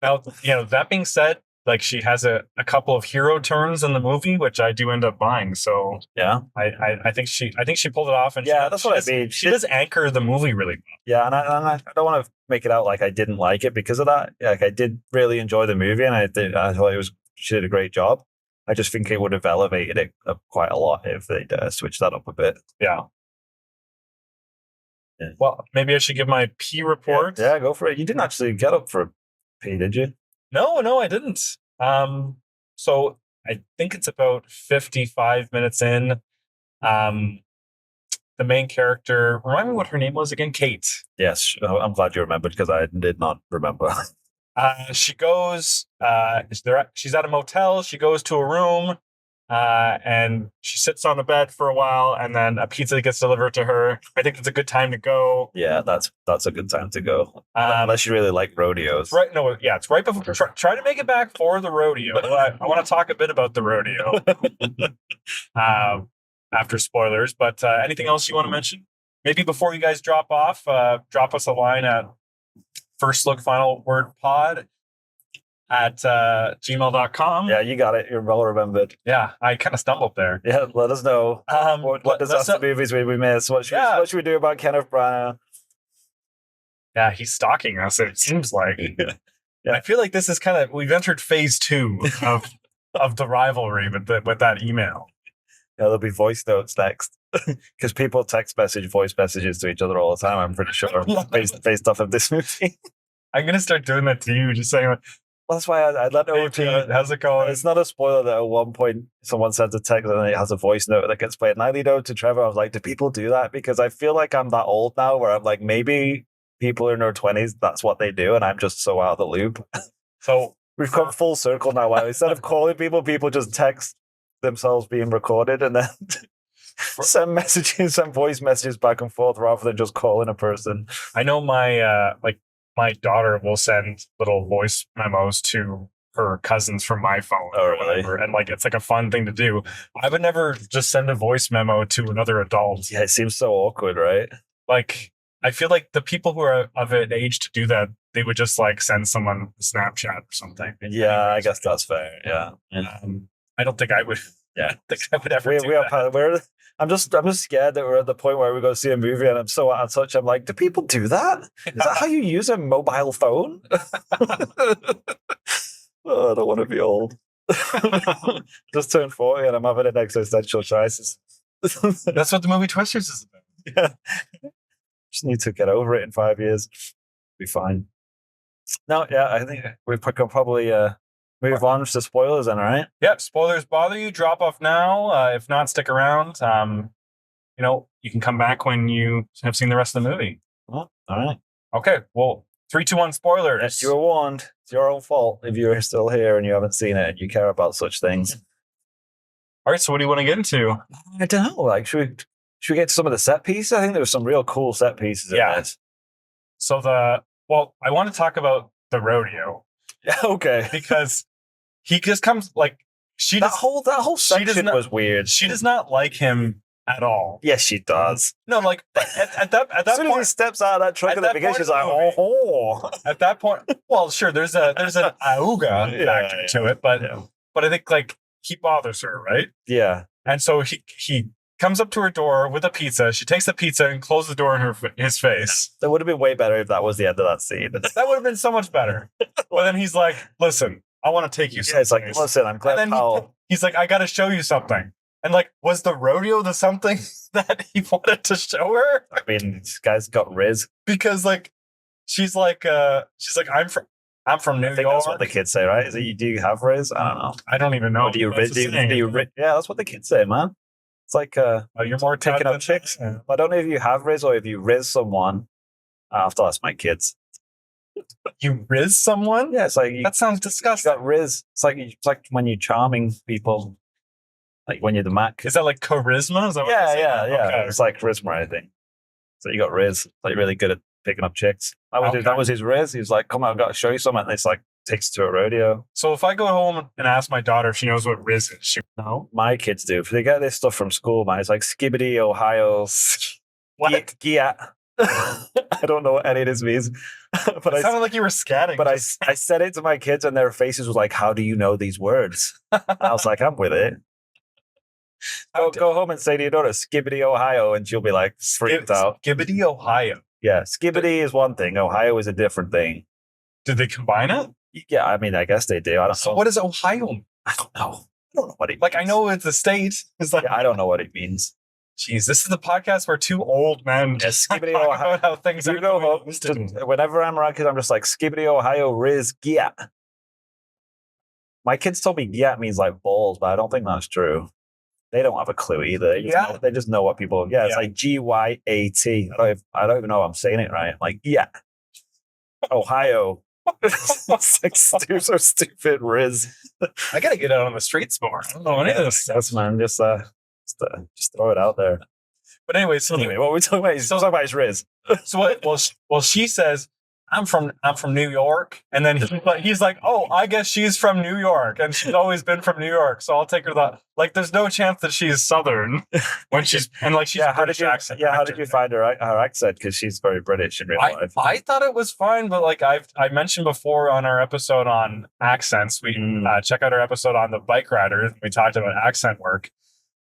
Speaker 2: Now, that being said, like she has a couple of hero turns in the movie, which I do end up buying. So
Speaker 1: yeah,
Speaker 2: I think she pulled it off, and
Speaker 1: that's what I mean.
Speaker 2: She does anchor the movie really well.
Speaker 1: Yeah, and I don't want to make it out like I didn't like it because of that. Like I did really enjoy the movie, and I thought she did a great job. I just think it would have elevated it quite a lot if they'd switched that up a bit.
Speaker 2: Yeah. Well, maybe I should give my P report.
Speaker 1: Yeah, go for it. You didn't actually get up for P, did you?
Speaker 2: No, I didn't. So I think it's about 55 minutes in. The main character, remind me what her name was again? Kate.
Speaker 1: Yes, I'm glad you remembered because I did not remember.
Speaker 2: She goes, she's at a motel. She goes to a room. And she sits on the bed for a while, and then a pizza gets delivered to her. I think it's a good time to go.
Speaker 1: Yeah, that's a good time to go. Unless you really like rodeos.
Speaker 2: Right? No, yeah, it's right before. Try to make it back for the rodeo. I want to talk a bit about the rodeo after spoilers. But anything else you want to mention? Maybe before you guys drop off, drop us a line at firstlookfinalwordpod at gmail.com.
Speaker 1: Yeah, you got it. You're well remembered.
Speaker 2: Yeah, I kind of stumbled there.
Speaker 1: Yeah, let us know. What disaster movies we missed? What should we do about Kenneth Branagh?
Speaker 2: Yeah, he's stalking us, it seems like. Yeah. I feel like this is we've entered phase 2 of the rivalry with that email.
Speaker 1: Yeah, there'll be voice notes next. Because people text voice messages to each other all the time, I'm pretty sure, based off of this movie.
Speaker 2: I'm going to start doing that to you, just saying,
Speaker 1: well, that's why I let OT.
Speaker 2: How's it going?
Speaker 1: It's not a spoiler that at one point someone sent a text and it has a voice note that gets played. And I lead out to Trevor. I was like, do people do that? Because I feel like I'm that old now where I'm like, maybe people in their 20s, that's what they do. And I'm just so out of the loop.
Speaker 2: So
Speaker 1: we've come full circle now. Instead of calling people just text themselves being recorded and then send voice messages back and forth rather than just calling a person.
Speaker 2: I know my my daughter will send little voice memos to her cousins from my phone or whatever, and like it's like a fun thing to do. I would never just send a voice memo to another adult.
Speaker 1: Yeah, it seems so awkward, right?
Speaker 2: Like, I feel like the people who are of an age to do that, they would just like send someone a Snapchat or something.
Speaker 1: Yeah, I guess that's fair. Yeah,
Speaker 2: I don't think I would. Yeah, I don't think I would ever.
Speaker 1: I'm just scared that we're at the point where we go see a movie and I'm so out of touch. I'm like, do people do that? Is that how you use a mobile phone? Oh, I don't want to be old. Just turned 40 and I'm having an existential crisis.
Speaker 2: That's what the movie Twisters is about.
Speaker 1: Yeah. Just need to get over it in 5 years. Be fine. No, yeah, I think we can probably move on to spoilers then, all right?
Speaker 2: Yep, spoilers bother you, drop off now. If not, stick around. You can come back when you have seen the rest of the movie.
Speaker 1: Oh, all right.
Speaker 2: Okay, well, 3, 2, 1, spoilers.
Speaker 1: Yes, you were warned. It's your own fault if you're still here and you haven't seen it and you care about such things.
Speaker 2: All right, so what do you want to get into?
Speaker 1: I don't know. Like, should we get to some of the set pieces? I think there were some real cool set pieces in it.
Speaker 2: So I want to talk about the rodeo.
Speaker 1: Yeah, okay.
Speaker 2: Because he just comes like
Speaker 1: that whole section was weird.
Speaker 2: She does not like him at all.
Speaker 1: Yes, she does.
Speaker 2: No, like at that
Speaker 1: as soon
Speaker 2: point,
Speaker 1: as he steps out of that truck at the beginning, she's like, oh.
Speaker 2: At that point, well, sure, there's an auga factor to it, but I think like he bothers her, right?
Speaker 1: Yeah.
Speaker 2: And so he comes up to her door with a pizza. She takes the pizza and closes the door in his face.
Speaker 1: That would have been way better if that was the end of that scene.
Speaker 2: That would have been so much better. But then he's like, listen, I want to take you someplace.
Speaker 1: Yeah, it's like, listen, I'm Glen Powell.
Speaker 2: He's like, I got to show you something. And like, was the rodeo the something that he wanted to show her?
Speaker 1: I mean, this guy's got riz.
Speaker 2: Because like, she's like, I'm from New York.
Speaker 1: That's what the kids say, right? Do you have riz? I don't know.
Speaker 2: I don't even know.
Speaker 1: Or do you riz? Yeah, that's what the kids say, man. It's like
Speaker 2: you're more
Speaker 1: picking up chicks. Yeah. I don't know if you have riz or if you riz someone. I have to ask my kids.
Speaker 2: You riz someone?
Speaker 1: Yeah, it's like
Speaker 2: that sounds disgusting.
Speaker 1: You got riz. It's like when you're charming people, like when you're the Mac.
Speaker 2: Is that like charisma? Is that
Speaker 1: yeah.
Speaker 2: Okay.
Speaker 1: It's like charisma, I think. So you got riz. Like really good at picking up chicks. That was his riz. He was like, "Come on, I've got to show you something." And it's like takes to a rodeo.
Speaker 2: So if I go home and ask my daughter if she knows what riz is, no.
Speaker 1: My kids do. If they get this stuff from school, man, it's like Skibbity, Ohio.
Speaker 2: What?
Speaker 1: Giat. I don't know what any of this means.
Speaker 2: But it sounded like you were scatting.
Speaker 1: But I said it to my kids and their faces was like, how do you know these words? I was like, I'm with it. Go home and say to your daughter, Skibbity, Ohio, and she'll be like freaked out.
Speaker 2: Skibbity, Ohio.
Speaker 1: Yeah, Skibbity is one thing. Ohio is a different thing.
Speaker 2: Did they combine it?
Speaker 1: Yeah, I mean, I guess they do. I don't know.
Speaker 2: What is Ohio?
Speaker 1: I don't know. I don't know what it means.
Speaker 2: Like, I know it's a state. It's like,
Speaker 1: I don't know what it means.
Speaker 2: Jeez, this is the podcast where two old men just talk about how things are.
Speaker 1: Go home. Whenever I'm around kids, I'm just like, Skibbity, Ohio, Riz, Giat. My kids told me Giat means like balls, but I don't think that's true. They don't have a clue either. They just know what people. Yeah, it's like Gyat. I don't even know if I'm saying it right. Like Ohio. It's like so stupid, Riz.
Speaker 2: I gotta get out on the streets more. I don't know any of this stuff.
Speaker 1: Yes, man. Just throw it out there.
Speaker 2: But anyway,
Speaker 1: what we're talking about? Talking about is Riz.
Speaker 2: So what? Well, she says, I'm from New York, and then he's like, oh, I guess she's from New York, and she's always been from New York, so I'll take her that. Like, there's no chance that she's Southern when she's British accent.
Speaker 1: Yeah, how did you find her accent? Because she's very British in real life.
Speaker 2: I thought it was fine, but like I mentioned before on our episode on accents, we check out our episode on the bike riders. We talked about accent work.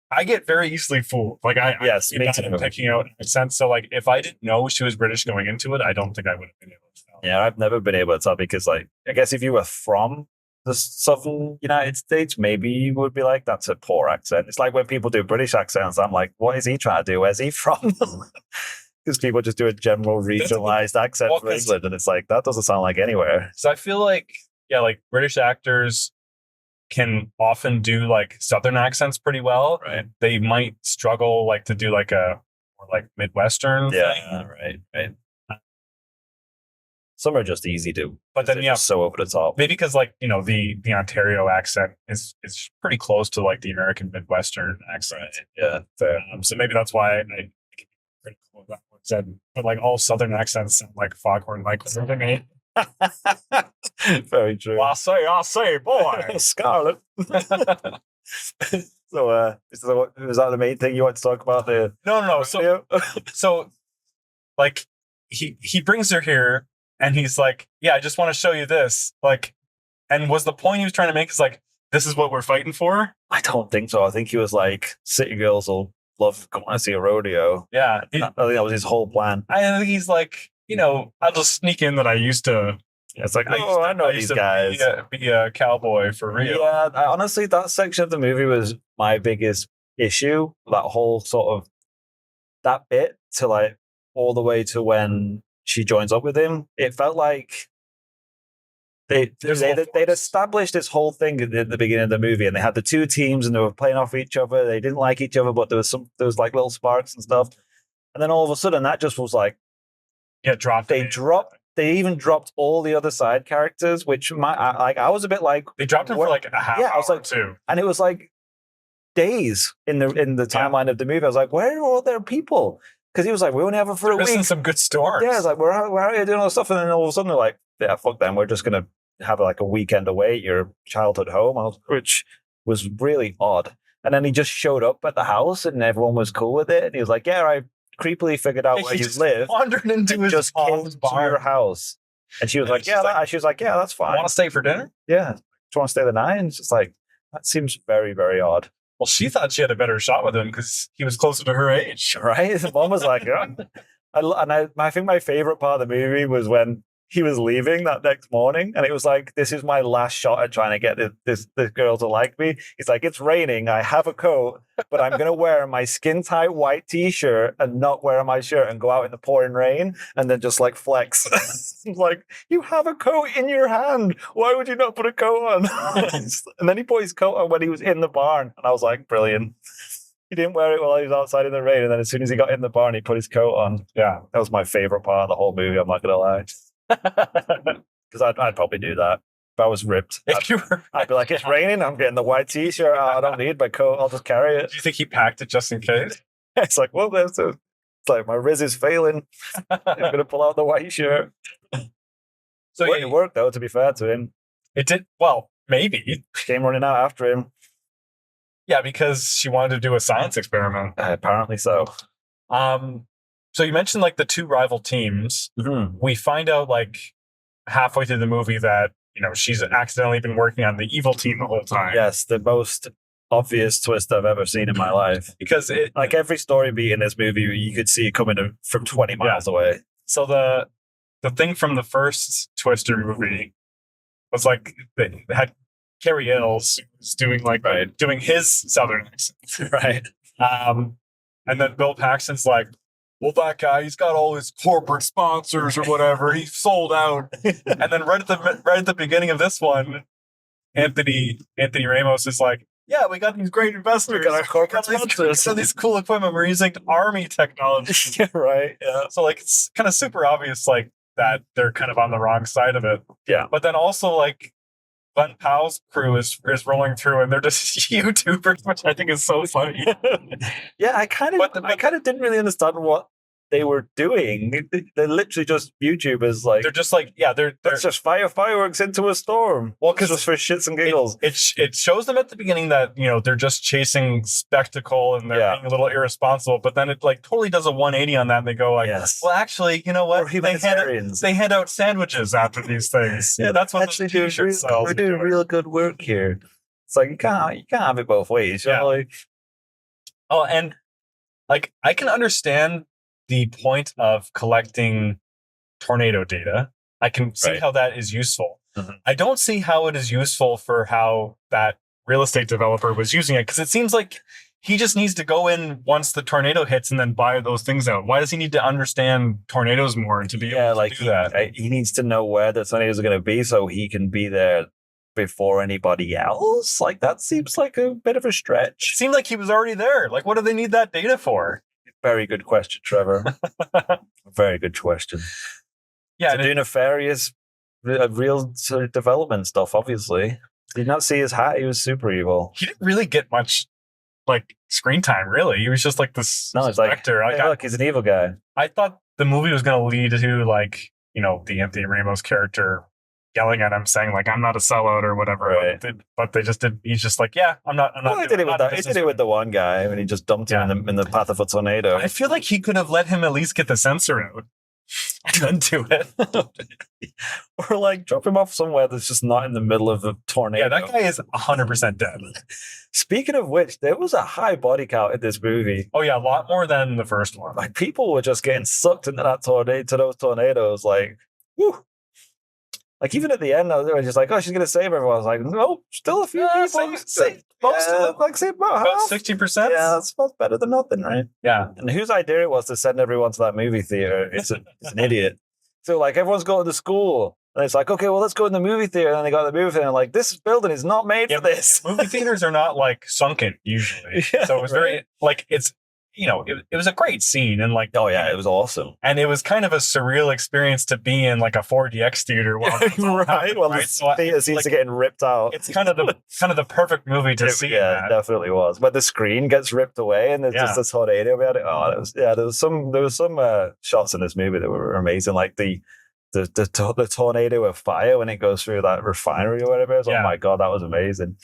Speaker 2: I get very easily fooled. Like me too. Picking out accents. So like if I didn't know she was British going into it, I don't think I would have been able to tell.
Speaker 1: Yeah, I've never been able to tell because like I guess if you were from the southern United States, maybe you would be like, that's a poor accent. It's like when people do British accents, I'm like, what is he trying to do? Where's he from? Because people just do a general regionalized accent for England, and it's like that doesn't sound like anywhere.
Speaker 2: So I feel like like British actors can often do like Southern accents pretty well.
Speaker 1: Right.
Speaker 2: They might struggle like to do like a more like Midwestern.
Speaker 1: Yeah. Thing. Right. Some are just easy to,
Speaker 2: but then
Speaker 1: just so over the top.
Speaker 2: Maybe because like the Ontario accent is pretty close to like the American Midwestern accent.
Speaker 1: Yeah.
Speaker 2: So maybe that's why I critical of that one said, but like all Southern accents sound like Foghorn Leghorn to me.
Speaker 1: Very true.
Speaker 2: I say, boy,
Speaker 1: Scarlet. So, is that the main thing you want to talk about?
Speaker 2: No. So, like, he brings her here, and he's like, "Yeah, I just want to show you this." Like, and was the point he was trying to make is like, "This is what we're fighting for"?
Speaker 1: I don't think so. I think he was like, "City girls will love going to see a rodeo."
Speaker 2: Yeah,
Speaker 1: I think that was his whole plan.
Speaker 2: I think he's like, I'll just sneak in that I used to.
Speaker 1: It's like, I know these guys.
Speaker 2: Be a cowboy for real.
Speaker 1: Yeah, honestly, that section of the movie was my biggest issue. That whole sort of that bit to like all the way to when she joins up with him. It felt like they'd established this whole thing at the beginning of the movie, and they had the two teams, and they were playing off each other. They didn't like each other, but there was like little sparks and stuff. And then all of a sudden, that just was like,
Speaker 2: dropped.
Speaker 1: They even dropped all the other side characters, which I was a bit like,
Speaker 2: they dropped them for like a half hour
Speaker 1: I was like,
Speaker 2: too,
Speaker 1: and it was like days in the timeline of the movie. I was like, where are all their people? Because he was like, we only have it for a week.
Speaker 2: Some good stories.
Speaker 1: Yeah, it's like, where are you doing all this stuff? And then all of a sudden they're like, yeah, fuck them. We're just gonna have like a weekend away at your childhood home, which was really odd. And then he just showed up at the house, and everyone was cool with it. And he was like, yeah, I creeply figured out where you live.
Speaker 2: Wandered into his
Speaker 1: just came to your house, and she was like, "Yeah, that's fine.
Speaker 2: Want to stay for dinner?
Speaker 1: Yeah, do you want to stay the night?" And it's just like, that seems very, very odd.
Speaker 2: Well, she thought she had a better shot with him because he was closer to her age,
Speaker 1: right? The mom was like, "Yeah." I think my favorite part of the movie was when he was leaving that next morning, and it was like, this is my last shot at trying to get this girl to like me. He's like, it's raining, I have a coat, but I'm gonna wear my skin tight white t-shirt and not wear my shirt and go out in the pouring rain and then just like flex. Like, you have a coat in your hand, why would you not put a coat on? And then he put his coat on when he was in the barn, and I was like, brilliant. He didn't wear it while he was outside in the rain, and then as soon as he got in the barn, he put his coat on. Yeah, that was my favorite part of the whole movie, I'm not gonna lie. Because I'd probably do that if I was ripped. I'd be like, it's raining, I'm getting the white t-shirt out, I don't need my coat, I'll just carry it.
Speaker 2: Do you think he packed it just in case?
Speaker 1: It's like, well, it's like my riz is failing, I'm gonna pull out the white shirt. So it worked though, to be fair to him.
Speaker 2: It did. Well, maybe.
Speaker 1: Came running out after him.
Speaker 2: Yeah, because she wanted to do a science experiment.
Speaker 1: Apparently so.
Speaker 2: So you mentioned like the two rival teams.
Speaker 1: Mm-hmm.
Speaker 2: We find out like halfway through the movie that, she's accidentally been working on the evil team the whole time.
Speaker 1: Yes, the most obvious twist I've ever seen in my life.
Speaker 2: Because
Speaker 1: like every story beat in this movie, you could see it coming from 20 miles away.
Speaker 2: So the thing from the first Twister movie was like they had Carrie Ells was doing doing his Southern accent.
Speaker 1: Right.
Speaker 2: And then Bill Paxton's like, well, that guy, he's got all his corporate sponsors or whatever. He sold out. And then right at the beginning of this one, Anthony Ramos is like, yeah, we got these great investors.
Speaker 1: We got our corporate sponsors.
Speaker 2: So these cool equipment. We're using army technology.
Speaker 1: Yeah, right. Yeah.
Speaker 2: So like it's kind of super obvious like that they're kind of on the wrong side of it.
Speaker 1: Yeah.
Speaker 2: But then also like Glen Powell's crew is rolling through, and they're just YouTubers, which I think is so funny.
Speaker 1: Yeah, I kind of didn't really understand what they were doing. They're literally just YouTubers. Like,
Speaker 2: they're just like, yeah, they're
Speaker 1: let's just fire fireworks into a storm.
Speaker 2: Well, because
Speaker 1: just for shits and giggles.
Speaker 2: It shows them at the beginning that they're just chasing spectacle and they're being a little irresponsible. But then it like totally does a 180 on that, and they go like,
Speaker 1: yes.
Speaker 2: Well, actually, you know what? They hand out sandwiches after these things.
Speaker 1: Yeah,
Speaker 2: that's what
Speaker 1: actually we're doing real good work here. It's like you can't have it both ways.
Speaker 2: Yeah.
Speaker 1: Like,
Speaker 2: oh, and like I can understand the point of collecting tornado data. I can see how that is useful. Mm-hmm. I don't see how it is useful for how that real estate developer was using it, because it seems like he just needs to go in once the tornado hits and then buy those things out. Why does he need to understand tornadoes more and to be able to do that?
Speaker 1: He needs to know where the tornadoes are going to be so he can be there before anybody else. Like, that seems like a bit of a stretch.
Speaker 2: It seemed like he was already there. Like, what do they need that data for?
Speaker 1: Very good question, Trevor. Very good question. to do nefarious, real sort of development stuff. Obviously, did not see his hat. He was super evil.
Speaker 2: He didn't really get much like screen time. Really, he was just like this.
Speaker 1: No, it's like,
Speaker 2: specter.
Speaker 1: hey, look, he's an evil guy.
Speaker 2: I thought the movie was going to lead to like the Anthony Ramos character yelling at him, saying like, "I'm not a sellout" or whatever.
Speaker 1: Right.
Speaker 2: But they just did. He's just like, "Yeah, I'm not."
Speaker 1: Well, he did it with the one guy when he just dumped him in the path of a tornado.
Speaker 2: I feel like he could have let him at least get the sensor out and then do it,
Speaker 1: or like drop him off somewhere that's just not in the middle of a tornado.
Speaker 2: Yeah, that guy is 100% dead.
Speaker 1: Speaking of which, there was a high body count in this movie.
Speaker 2: Oh yeah, a lot more than the first one.
Speaker 1: Like people were just getting sucked into that tornado, to those tornadoes. Like, whew. Like even at the end, they were just like, "Oh, she's gonna save everyone." I was like, "No, still a few people.
Speaker 2: Save most of them.
Speaker 1: Like save about half.
Speaker 2: 60%.
Speaker 1: Yeah, that's better than nothing, right?"
Speaker 2: Yeah.
Speaker 1: And whose idea it was to send everyone to that movie theater? It's an idiot. So like everyone's going to school, and it's like, okay, well let's go in the movie theater. And then they got the movie theater, and like this building is not made for this.
Speaker 2: Movie theaters are not like sunken usually, so it was very like it's. It was a great scene and like
Speaker 1: oh yeah, it was awesome,
Speaker 2: and it was kind of a surreal experience to be in like a 4DX theater while
Speaker 1: right. Well, the theater seems to getting ripped out.
Speaker 2: It's kind of the perfect movie to see.
Speaker 1: Yeah, it definitely was. But the screen gets ripped away and there's just this tornado about it. Oh, there was some shots in this movie that were amazing, like the tornado of fire when it goes through that refinery or whatever. Oh my god, that was amazing.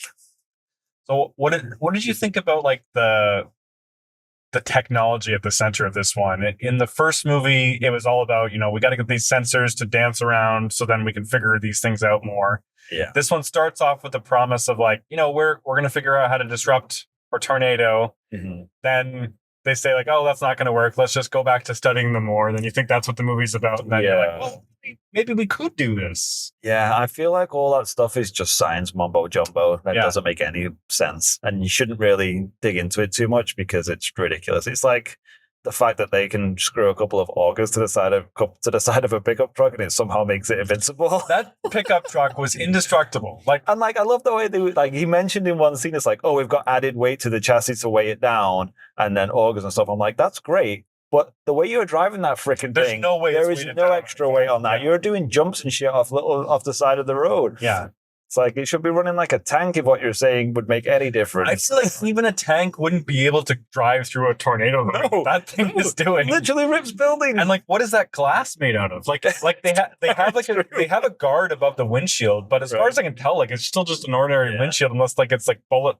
Speaker 2: So what did you think about like the technology at the center of this one? In the first movie, it was all about, we got to get these sensors to dance around so then we can figure these things out more.
Speaker 1: Yeah.
Speaker 2: This one starts off with the promise of like, we're going to figure out how to disrupt a tornado.
Speaker 1: Mm-hmm.
Speaker 2: Then they say like, oh, that's not going to work. Let's just go back to studying them more. And then you think that's what the movie's about. And then you're like, well, maybe we could do this.
Speaker 1: Yeah, I feel like all that stuff is just science mumbo jumbo. That doesn't make any sense. And you shouldn't really dig into it too much because it's ridiculous. It's like the fact that they can screw a couple of augers to the side of a pickup truck and it somehow makes it invincible.
Speaker 2: That pickup truck was indestructible.
Speaker 1: And I love the way he mentioned in one scene, it's like, oh, we've got added weight to the chassis to weigh it down and then augers and stuff. I'm like, that's great. But the way you're driving that freaking thing, there is no extra weight on that. You're doing jumps and shit off the side of the road.
Speaker 2: Yeah.
Speaker 1: It's like it should be running like a tank if what you're saying would make any difference.
Speaker 2: I feel like even a tank wouldn't be able to drive through a tornado. No, that thing is doing.
Speaker 1: It literally rips buildings.
Speaker 2: And like, what is that glass made out of? Like they have a guard above the windshield, but as far as I can tell, like it's still just an ordinary windshield, unless like it's like bullet.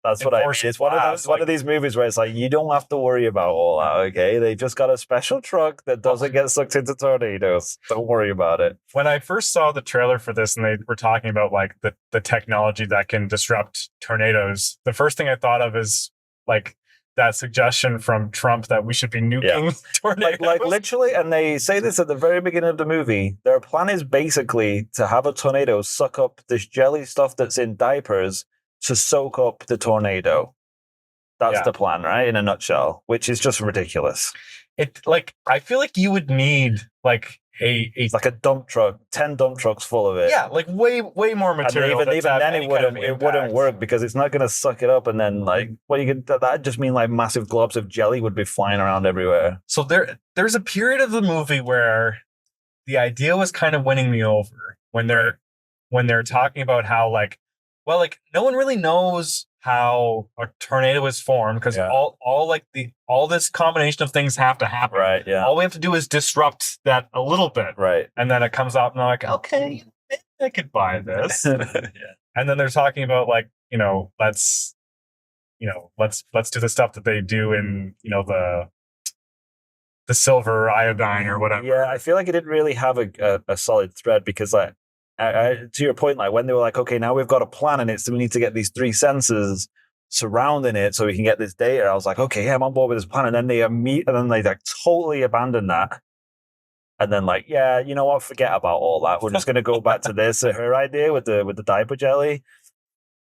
Speaker 1: That's what I mean. It's one of these movies where it's like, you don't have to worry about all that, okay? They just got a special truck that doesn't get sucked into tornadoes. Don't worry about it.
Speaker 2: When I first saw the trailer for this and they were talking about like the technology that can disrupt tornadoes, the first thing I thought of is like that suggestion from Trump that we should be nuking tornadoes.
Speaker 1: Like literally, and they say this at the very beginning of the movie, their plan is basically to have a tornado suck up this jelly stuff that's in diapers to soak up the tornado. That's the plan, right? In a nutshell, which is just ridiculous.
Speaker 2: I feel like you would need like a
Speaker 1: dump truck, 10 dump trucks full of it.
Speaker 2: Yeah, like way more material.
Speaker 1: And even then it wouldn't work because it's not going to suck it up. And then that just mean like massive globs of jelly would be flying around everywhere.
Speaker 2: So there's a period of the movie where the idea was kind of winning me over when they're talking about how like, well, like no one really knows how a tornado is formed because all this combination of things have to happen.
Speaker 1: Right. Yeah.
Speaker 2: All we have to do is disrupt that a little bit.
Speaker 1: Right.
Speaker 2: And then it comes out and they're like, okay, I could buy this. And then they're talking about like, let's do the stuff that they do in, the silver iodine or whatever.
Speaker 1: Yeah, I feel like it didn't really have a solid thread because like, to your point, like when they were like, okay, now we've got a plan and we need to get these 3 sensors surrounding it so we can get this data. I was like, okay, yeah, I'm on board with this plan. And then they like totally abandoned that. And then like, yeah, you know what? Forget about all that. We're just going to go back to this, her idea with the diaper jelly.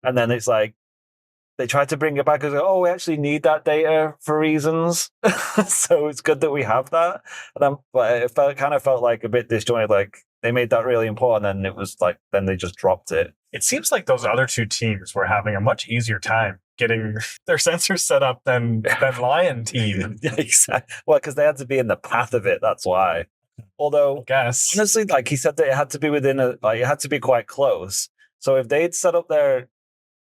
Speaker 1: And then it's like, they tried to bring it back as, oh, we actually need that data for reasons. So it's good that we have that. But it kind of felt like a bit disjointed, like, they made that really important, and it was like, then they just dropped it.
Speaker 2: It seems like those other 2 teams were having a much easier time getting their sensors set up than Lion Team.
Speaker 1: Yeah, exactly. Well, because they had to be in the path of it, that's why. Although,
Speaker 2: Guess.
Speaker 1: honestly, like he said that it had to be it had to be quite close. So if they'd set up their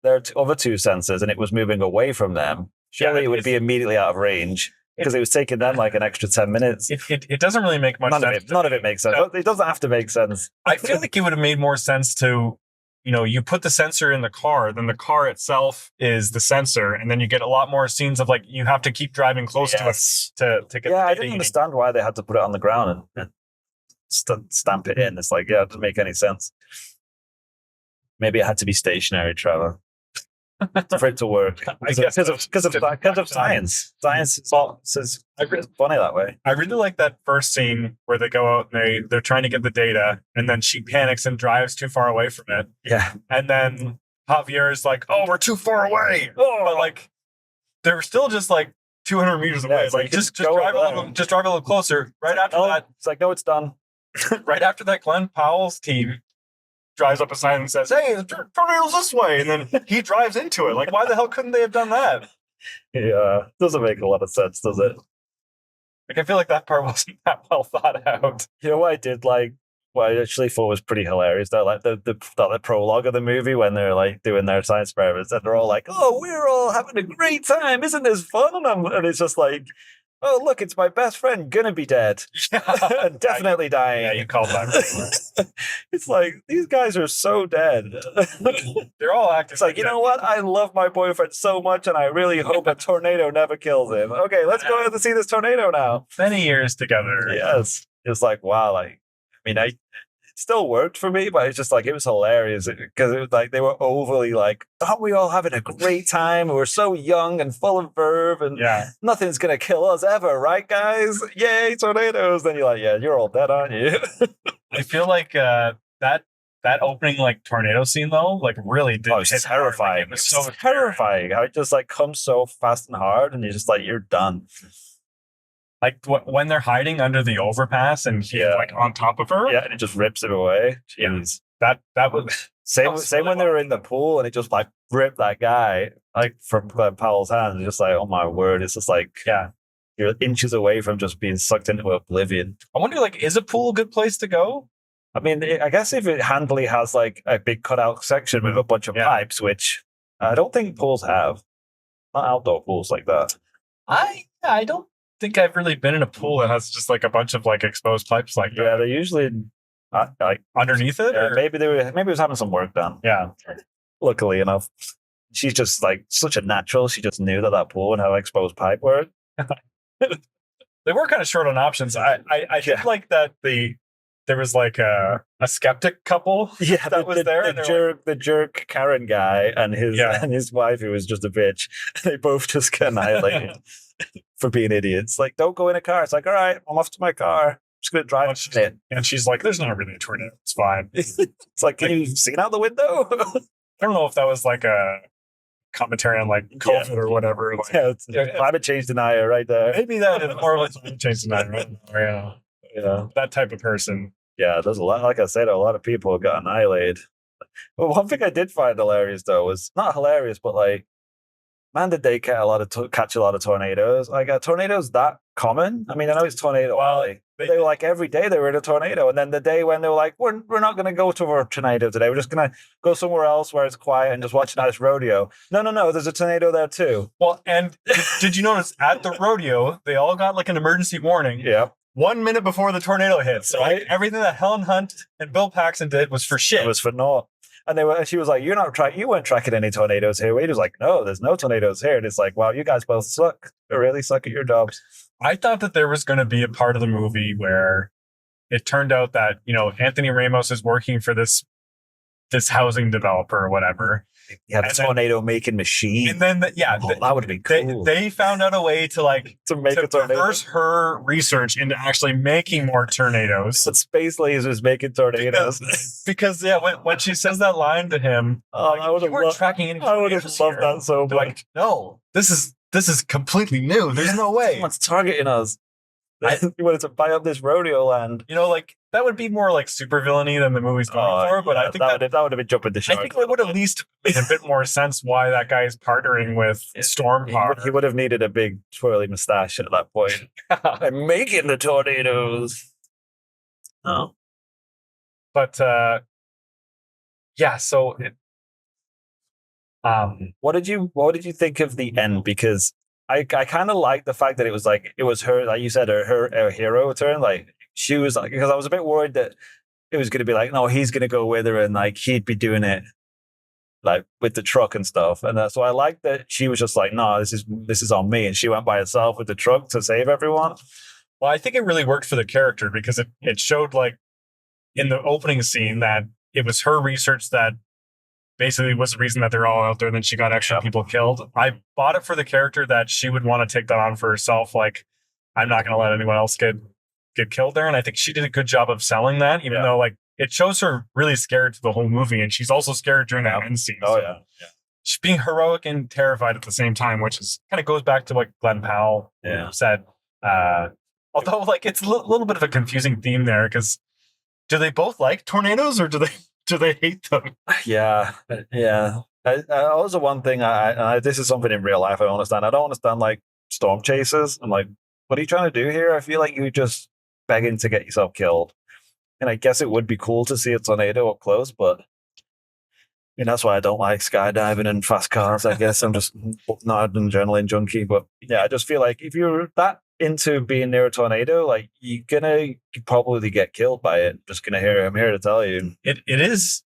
Speaker 1: other two sensors and it was moving away from them, surely it would be immediately out of range because it was taking them like an extra 10 minutes.
Speaker 2: It doesn't really make much sense.
Speaker 1: None of it makes sense. It doesn't have to make sense.
Speaker 2: I feel like it would have made more sense to, you put the sensor in the car, then the car itself is the sensor, and then you get a lot more scenes of like you have to keep driving close to it to get.
Speaker 1: Yeah, I didn't understand why they had to put it on the ground and stamp it in. It's like, yeah, it doesn't make any sense. Maybe it had to be stationary, Trevor, for it to work. Because of science. Science is funny that way.
Speaker 2: I really like that first scene where they go out and they're trying to get the data, and then she panics and drives too far away from it.
Speaker 1: Yeah.
Speaker 2: And then Javier is like, "Oh, we're too far away." Oh, but like they're still just like 200 meters away.
Speaker 1: Yeah, like
Speaker 2: just drive a little closer. Right after that,
Speaker 1: it's like, no, it's done.
Speaker 2: Right after that, Glen Powell's team drives up a sign and says, "Hey, the tornado's this way," and then he drives into it. Like, why the hell couldn't they have done that?
Speaker 1: Yeah, doesn't make a lot of sense, does it?
Speaker 2: Like, I feel like that part wasn't that well thought out.
Speaker 1: You know what I did like? What I actually thought was pretty hilarious. Though, like the prologue of the movie when they're like doing their science experiments and they're all like, "Oh, we're all having a great time, isn't this fun?" And it's just like, "Oh, look, it's my best friend gonna be dead, definitely dying."
Speaker 2: Yeah, you called that.
Speaker 1: It's like these guys are so dead.
Speaker 2: They're all acting.
Speaker 1: It's like, you know what? I love my boyfriend so much, and I really hope a tornado never kills him. Okay, let's go out to see this tornado now.
Speaker 2: Many years together.
Speaker 1: Yes, it's like wow. Like, I mean, it still worked for me, but it's just like it was hilarious because it was like they were overly like, aren't we all having a great time? We're so young and full of verve, and nothing's gonna kill us ever, right, guys? Yay, tornadoes! Then you're like, yeah, you're all dead, aren't you?
Speaker 2: I feel like that opening like tornado scene though, like really did.
Speaker 1: It's terrifying. It was so terrifying. How it just like comes so fast and hard, and you're just like, you're done.
Speaker 2: Like when they're hiding under the overpass and he's like on top of her.
Speaker 1: Yeah, and it just rips it away. Jeez.
Speaker 2: That was
Speaker 1: same when they were in the pool and it just like ripped that guy like from Glen Powell's hand. It's just like, oh my word, it's just like you're inches away from just being sucked into oblivion.
Speaker 2: I wonder, like, is a pool a good place to go?
Speaker 1: I mean, I guess if it handily has like a big cutout section with a bunch of pipes, which I don't think pools have, not outdoor pools like that.
Speaker 2: I don't think I've really been in a pool that has just like a bunch of like exposed pipes like that.
Speaker 1: Yeah, they're usually like
Speaker 2: underneath it.
Speaker 1: Or? Maybe it was having some work done.
Speaker 2: Yeah.
Speaker 1: Luckily enough, she's just like such a natural. She just knew that pool and how exposed pipe worked.
Speaker 2: They were kind of short on options. I did like that there was like a skeptic couple that was there.
Speaker 1: The jerk Karen guy and his wife who was just a bitch. They both just get annihilated for being idiots. Like, don't go in a car. It's like, all right, I'm off to my car. I'm just going to drive it.
Speaker 2: And she's like, there's not really a tornado. It's fine.
Speaker 1: It's like, can you see out the window?
Speaker 2: I don't know if that was like a commentary on like COVID or whatever. Like,
Speaker 1: it's climate change denier right there.
Speaker 2: Maybe that is more like climate change denier right now. Yeah. That type of person.
Speaker 1: Yeah, there's a lot. Like I said, a lot of people got annihilated. But one thing I did find hilarious, though, was not hilarious, but like, man, did they catch a lot of tornadoes? Like, are tornadoes that common? I mean, I know it's Tornado Alley. They were like every day they were in a tornado, and then the day when they were like, we're not going to go to a tornado today. We're just going to go somewhere else where it's quiet and just watch a nice rodeo. No, there's a tornado there too.
Speaker 2: Well, and did you notice at the rodeo they all got like an emergency warning?
Speaker 1: Yeah.
Speaker 2: 1 minute before the tornado hit. So like, everything that Helen Hunt and Bill Paxton did was for shit.
Speaker 1: It was for naught. And she was like, you weren't tracking any tornadoes here. Wade was like, no, there's no tornadoes here. And it's like, wow, you guys both suck. You really suck at your jobs.
Speaker 2: I thought that there was going to be a part of the movie where it turned out that, Anthony Ramos is working for this housing developer or whatever.
Speaker 1: Yeah, the tornado making machine.
Speaker 2: And then,
Speaker 1: that would be cool.
Speaker 2: They found out a way to like
Speaker 1: to
Speaker 2: reverse her research into actually making more tornadoes.
Speaker 1: But space lasers making tornadoes.
Speaker 2: Because when she says that line to him,
Speaker 1: I would have loved
Speaker 2: tracking any.
Speaker 1: I would have loved that so much.
Speaker 2: Like, no, this is completely new. There's no way.
Speaker 1: Someone's targeting us. You wanted to buy up this rodeo land.
Speaker 2: Like that would be more like super villainy than the movie's going for. But I think
Speaker 1: that would have been jumping the shark.
Speaker 2: I think it would at least made a bit more sense why that guy is partnering with Storm Power.
Speaker 1: He would have needed a big twirly mustache at that point. I'm making the tornadoes. No.
Speaker 2: But yeah, so
Speaker 1: what did you think of the end? Because I kind of like the fact that it was her, like you said, her hero turn. Like she was like, because I was a bit worried that it was going to be like, no, he's going to go with her and like he'd be doing it like with the truck and stuff. And so I like that she was just like, no, this is on me, and she went by herself with the truck to save everyone.
Speaker 2: Well, I think it really worked for the character because it showed like in the opening scene that it was her research that basically was the reason that they're all out there. And then she got extra people killed. I bought it for the character that she would want to take that on for herself. Like, I'm not going to let anyone else get killed there. And I think she did a good job of selling that, even though like it shows her really scared to the whole movie. And she's also scared during that end scene.
Speaker 1: Oh,
Speaker 2: so
Speaker 1: yeah.
Speaker 2: She's being heroic and terrified at the same time, which is kind of goes back to what Glen Powell said. Although like it's a little bit of a confusing theme there, because do they both like tornadoes or do they hate them?
Speaker 1: Yeah. Also, one thing this is something in real life I don't understand. I don't understand like storm chasers. I'm like, what are you trying to do here? I feel like you're just begging to get yourself killed. And I guess it would be cool to see a tornado up close, but that's why I don't like skydiving and fast cars. I guess I'm just not an adrenaline junkie. But yeah, I just feel like if you're that into being near a tornado, like you're gonna probably get killed by it. I'm here to tell you.
Speaker 2: It is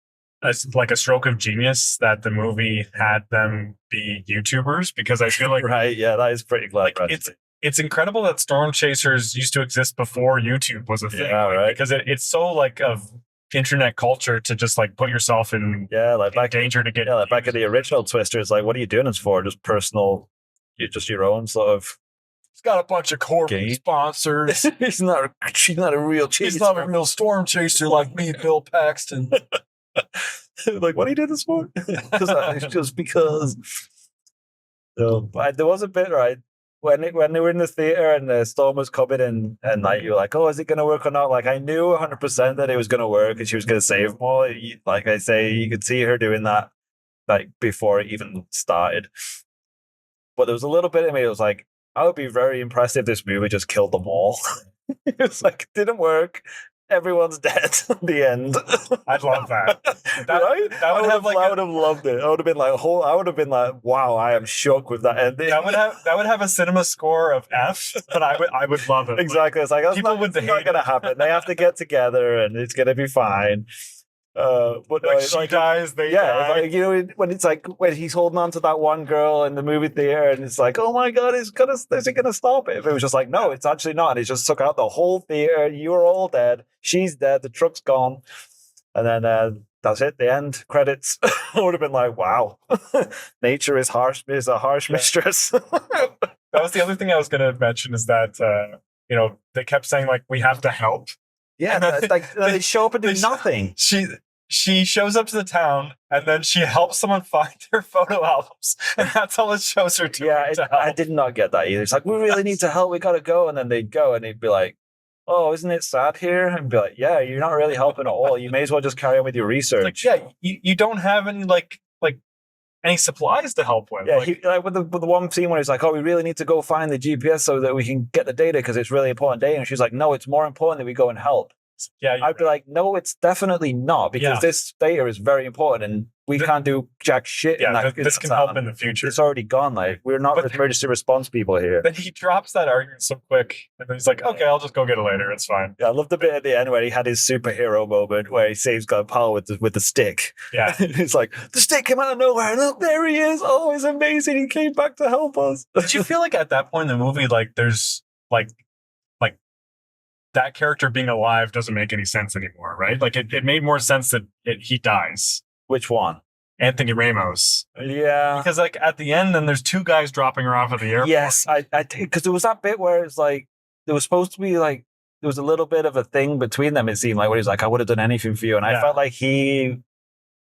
Speaker 2: like a stroke of genius that the movie had them be YouTubers, because I feel like
Speaker 1: right, yeah, that is pretty clever.
Speaker 2: Like, it's incredible that storm chasers used to exist before YouTube was a thing.
Speaker 1: Yeah, right.
Speaker 2: Because it's so like of internet culture to just like put yourself in danger to get
Speaker 1: back in the original Twister. It's like, what are you doing this for? Just personal, just your own sort of.
Speaker 2: He's got a bunch of corporate sponsors.
Speaker 1: She's not a real chaser.
Speaker 2: He's not a real storm chaser like me, Bill Paxton.
Speaker 1: Like, what are you doing this for? Just because. So, there was a bit, right, when they were in the theater and the storm was coming in, and like you were like, oh, is it going to work or not? Like I knew 100% that it was going to work and she was going to save more. Like I say, you could see her doing that like before it even started. But there was a little bit of me. It was like, I would be very impressed if this movie just killed them all. It's like, it didn't work. Everyone's dead at the end.
Speaker 2: I'd love that.
Speaker 1: Right? I would have loved it. I would have been like, wow, I am shocked with that ending.
Speaker 2: That would have a cinema score of F, but I would love it.
Speaker 1: Exactly. It's like, that's not going to happen. They have to get together and it's going to be fine. But
Speaker 2: like she dies, they die.
Speaker 1: Like, when it's like when he's holding on to that one girl in the movie theater, and it's like, oh my god, is it gonna stop it? If it was just like, no, it's actually not. And it just took out the whole theater. You're all dead. She's dead. The truck's gone, and then that's it. The end credits. I would have been like, wow, nature is a harsh mistress.
Speaker 2: That was the other thing I was gonna mention, is that they kept saying like, we have to help.
Speaker 1: Yeah, they show up and do nothing.
Speaker 2: She shows up to the town, and then she helps someone find their photo albums, and that's all it shows her doing.
Speaker 1: Yeah, I did not get that either. It's like, we really need to help. We got to go, and then they'd go, and they'd be like, "Oh, isn't it sad here?" And be like, "Yeah, you're not really helping at all. You may as well just carry on with your research."
Speaker 2: Like, yeah, you don't have any like any supplies to help with.
Speaker 1: Yeah, with the one scene where he's like, "Oh, we really need to go find the GPS so that we can get the data because it's really important data." And she's like, "No, it's more important that we go and help."
Speaker 2: Yeah,
Speaker 1: I'd be like, no, it's definitely not, because this data is very important and we can't do jack shit.
Speaker 2: Yeah, this can help in the future.
Speaker 1: It's already gone. Like, we're not emergency response people here.
Speaker 2: Then he drops that argument so quick, and then he's like, okay, I'll just go get it later. It's fine.
Speaker 1: Yeah, I love the bit at the end where he had his superhero moment where he saves Glen Powell with the stick.
Speaker 2: Yeah.
Speaker 1: It's like, the stick came out of nowhere, and look, there he is. Oh, it's amazing. He came back to help us.
Speaker 2: Did you feel like at that point in the movie, like, there's like that character being alive doesn't make any sense anymore, right? Like it made more sense that he dies.
Speaker 1: Which one?
Speaker 2: Anthony Ramos.
Speaker 1: Yeah.
Speaker 2: Because like at the end, then there's two guys dropping her off at the airport.
Speaker 1: Yes, I because there was that bit where it's like there was supposed to be like there was a little bit of a thing between them. It seemed like where he's like, I would have done anything for you, and I felt like he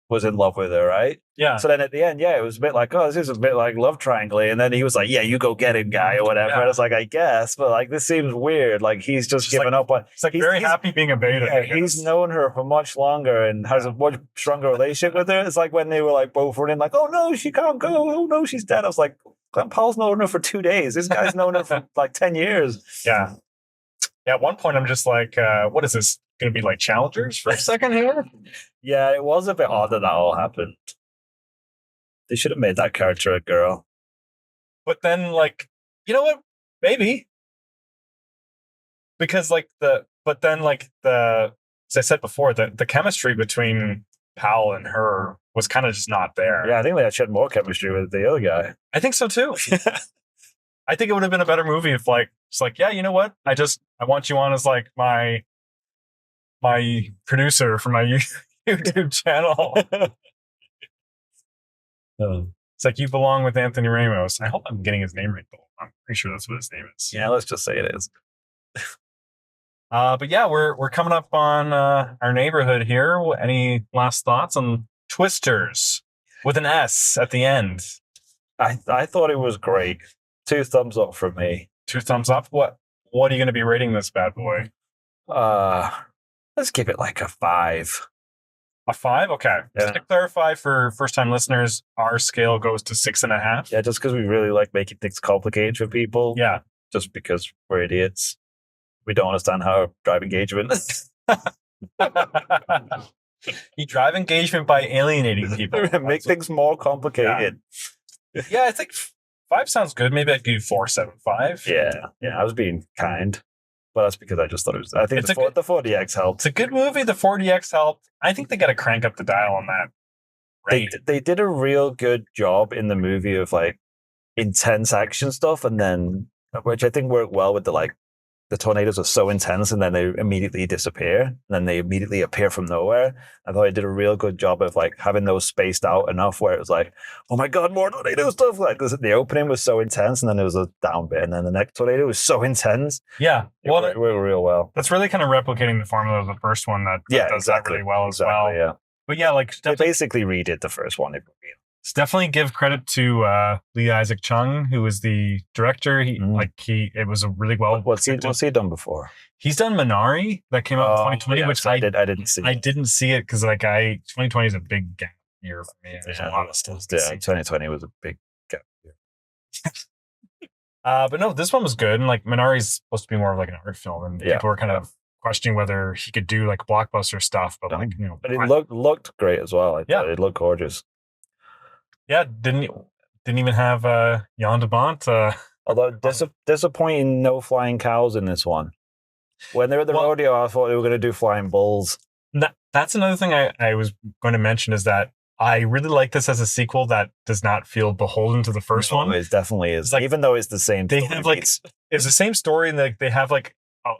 Speaker 1: was in love with her, right?
Speaker 2: Yeah.
Speaker 1: So then at the end, it was a bit like, oh, this is a bit like love triangle, and then he was like, yeah, you go get him, guy, or whatever. And I was like, I guess, but like this seems weird. Like he's just given up on.
Speaker 2: He's like very happy being a beta.
Speaker 1: Yeah, he's known her for much longer and has a much stronger relationship with her. It's like when they were like both running, like, oh no, she can't go. Oh no, she's dead. I was like, Glen Powell's known her for 2 days. This guy's known her for like 10 years.
Speaker 2: Yeah. Yeah. At one point, I'm just like, what is this? going to be like challengers for a second here.
Speaker 1: Yeah, it was a bit odd that all happened. They should have made that character a girl.
Speaker 2: But then, like, you know what? Maybe. Because, like, as I said before, the chemistry between Powell and her was kind of just not there.
Speaker 1: Yeah, I think they actually had more chemistry with the other guy.
Speaker 2: I think so too. I think it would have been a better movie if, like, it's like, yeah, you know what? I want you on as like my producer for my YouTube channel. It's like, you belong with Anthony Ramos. I hope I'm getting his name right, though. I'm pretty sure that's what his name is.
Speaker 1: Yeah, let's just say it is.
Speaker 2: But yeah, we're coming up on our neighborhood here. Any last thoughts on Twisters with an S at the end?
Speaker 1: I thought it was great. 2 thumbs up from me.
Speaker 2: 2 thumbs up. What are you going to be rating this bad boy?
Speaker 1: Let's give it like a 5.
Speaker 2: A 5? Okay.
Speaker 1: Yeah.
Speaker 2: Just to clarify for first-time listeners, our scale goes to 6.5.
Speaker 1: Yeah, just because we really like making things complicated for people.
Speaker 2: Yeah.
Speaker 1: Just because we're idiots. We don't understand how to drive engagement.
Speaker 2: You drive engagement by alienating people.
Speaker 1: Make things more complicated.
Speaker 2: Yeah, I think 5 sounds good. Maybe I'd give 4.75.
Speaker 1: Yeah, I was being kind. But that's because I just thought it was... I think the 4DX helped.
Speaker 2: It's a good movie. The 4DX helped. I think they got to crank up the dial on that. Right?
Speaker 1: They did a real good job in the movie of like intense action stuff, and then... Which I think worked well with the tornadoes are so intense and then they immediately disappear and then they immediately appear from nowhere. I thought I did a real good job of like having those spaced out enough where it was like, oh my God, more tornado stuff. Like the opening was so intense and then there was a down bit and then the next tornado was so intense.
Speaker 2: Yeah.
Speaker 1: It worked real well.
Speaker 2: That's really kind of replicating the formula of the first one that does that really well as well.
Speaker 1: Yeah.
Speaker 2: But yeah, like
Speaker 1: they basically redid the first one.
Speaker 2: Let's definitely give credit to Lee Isaac Chung, who was the director. It was a really well.
Speaker 1: What's he done before?
Speaker 2: He's done Minari that came out in 2020, which
Speaker 1: I didn't see.
Speaker 2: I didn't see it because 2020 is a big gap year for me. There's a lot of stuff.
Speaker 1: Yeah, 2020 was a big gap year.
Speaker 2: But no, this one was good. And like Minari's supposed to be more of like an art film, and people were kind of questioning whether he could do like blockbuster stuff. But
Speaker 1: but it looked great as well. It looked gorgeous.
Speaker 2: Yeah, didn't even have Jan de Bont.
Speaker 1: Although disappointing, no flying cows in this one. When they were at the rodeo, I thought they were going to do flying bulls.
Speaker 2: That's another thing I was going to mention is that I really like this as a sequel that does not feel beholden to the first one.
Speaker 1: It definitely is. Like, even though it's the same.
Speaker 2: They have it's the same story, and they have like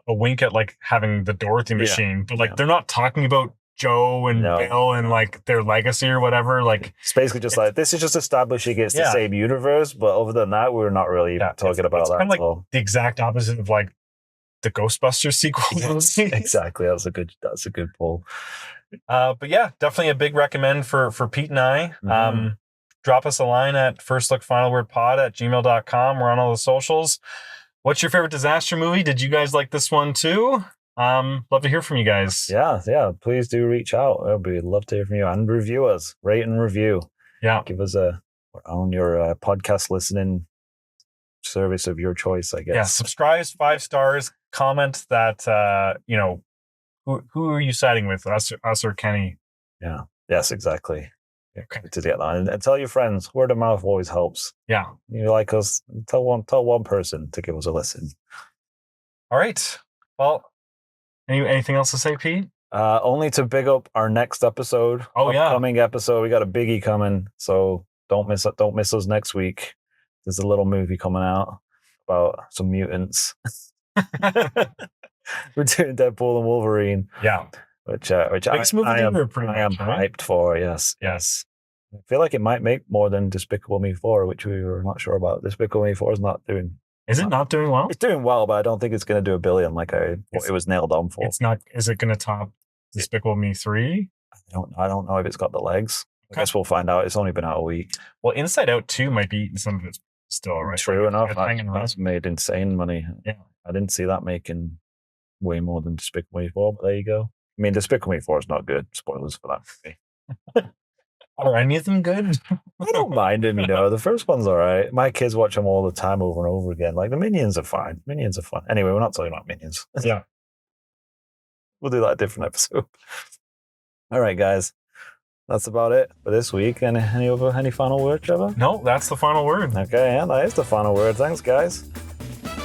Speaker 2: a wink at like having the Dorothy machine, but like they're not talking about Joe and Bill and like their legacy or whatever. Like
Speaker 1: it's basically just like this is just establishing it's the same universe, but other than that, we're not really talking about that.
Speaker 2: Kind of like the exact opposite of like the Ghostbusters sequel.
Speaker 1: Exactly, that's a good pull.
Speaker 2: But yeah, definitely a big recommend for Pete and I. Drop us a line at firstlookfinalwordpod@gmail.com. We're on all the socials. What's your favorite disaster movie? Did you guys like this one too? Love to hear from you guys.
Speaker 1: Yeah. Please do reach out. We'd love to hear from you and review us. Rate and review.
Speaker 2: Yeah.
Speaker 1: Give us on your podcast listening service of your choice, I guess.
Speaker 2: Yeah. Subscribe, 5 stars. Comment that who are you siding with, us or Kenny?
Speaker 1: Yeah. Yes, exactly.
Speaker 2: Okay.
Speaker 1: To get that and tell your friends. Word of mouth always helps.
Speaker 2: Yeah.
Speaker 1: You like us? Tell one person to give us a listen.
Speaker 2: All right. Well. Anything else to say, Pete?
Speaker 1: Only to big up our next episode. Upcoming episode. We got a biggie coming, so don't miss us next week. There's a little movie coming out about some mutants. We're doing Deadpool and Wolverine.
Speaker 2: Yeah,
Speaker 1: which I am hyped for. Yes. I feel like it might make more than Despicable Me 4, which we were not sure about. Despicable Me 4 is not doing.
Speaker 2: Is it not doing well?
Speaker 1: It's doing well, but I don't think it's going to do $1 billion like it was nailed on for.
Speaker 2: It's not. Is it going to top Despicable Me 3?
Speaker 1: I don't know if it's got the legs. I guess we'll find out. It's only been out a week.
Speaker 2: Well, Inside Out 2 might be eating some of it still, right?
Speaker 1: True enough. That's made insane money. Yeah. I didn't see that making way more than Despicable Me 4, but there you go. I mean, Despicable Me 4 is not good. Spoilers for that movie.
Speaker 2: Are any of them good?
Speaker 1: I don't mind them, The first one's all right. My kids watch them all the time over and over again. Like, the Minions are fine. Minions are fun. Anyway, we're not talking about Minions.
Speaker 2: Yeah.
Speaker 1: We'll do that a different episode. All right, guys. That's about it for this week. Any final word, Trevor?
Speaker 2: No, that's the final word.
Speaker 1: Okay, yeah, that is the final word. Thanks, guys.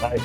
Speaker 1: Bye.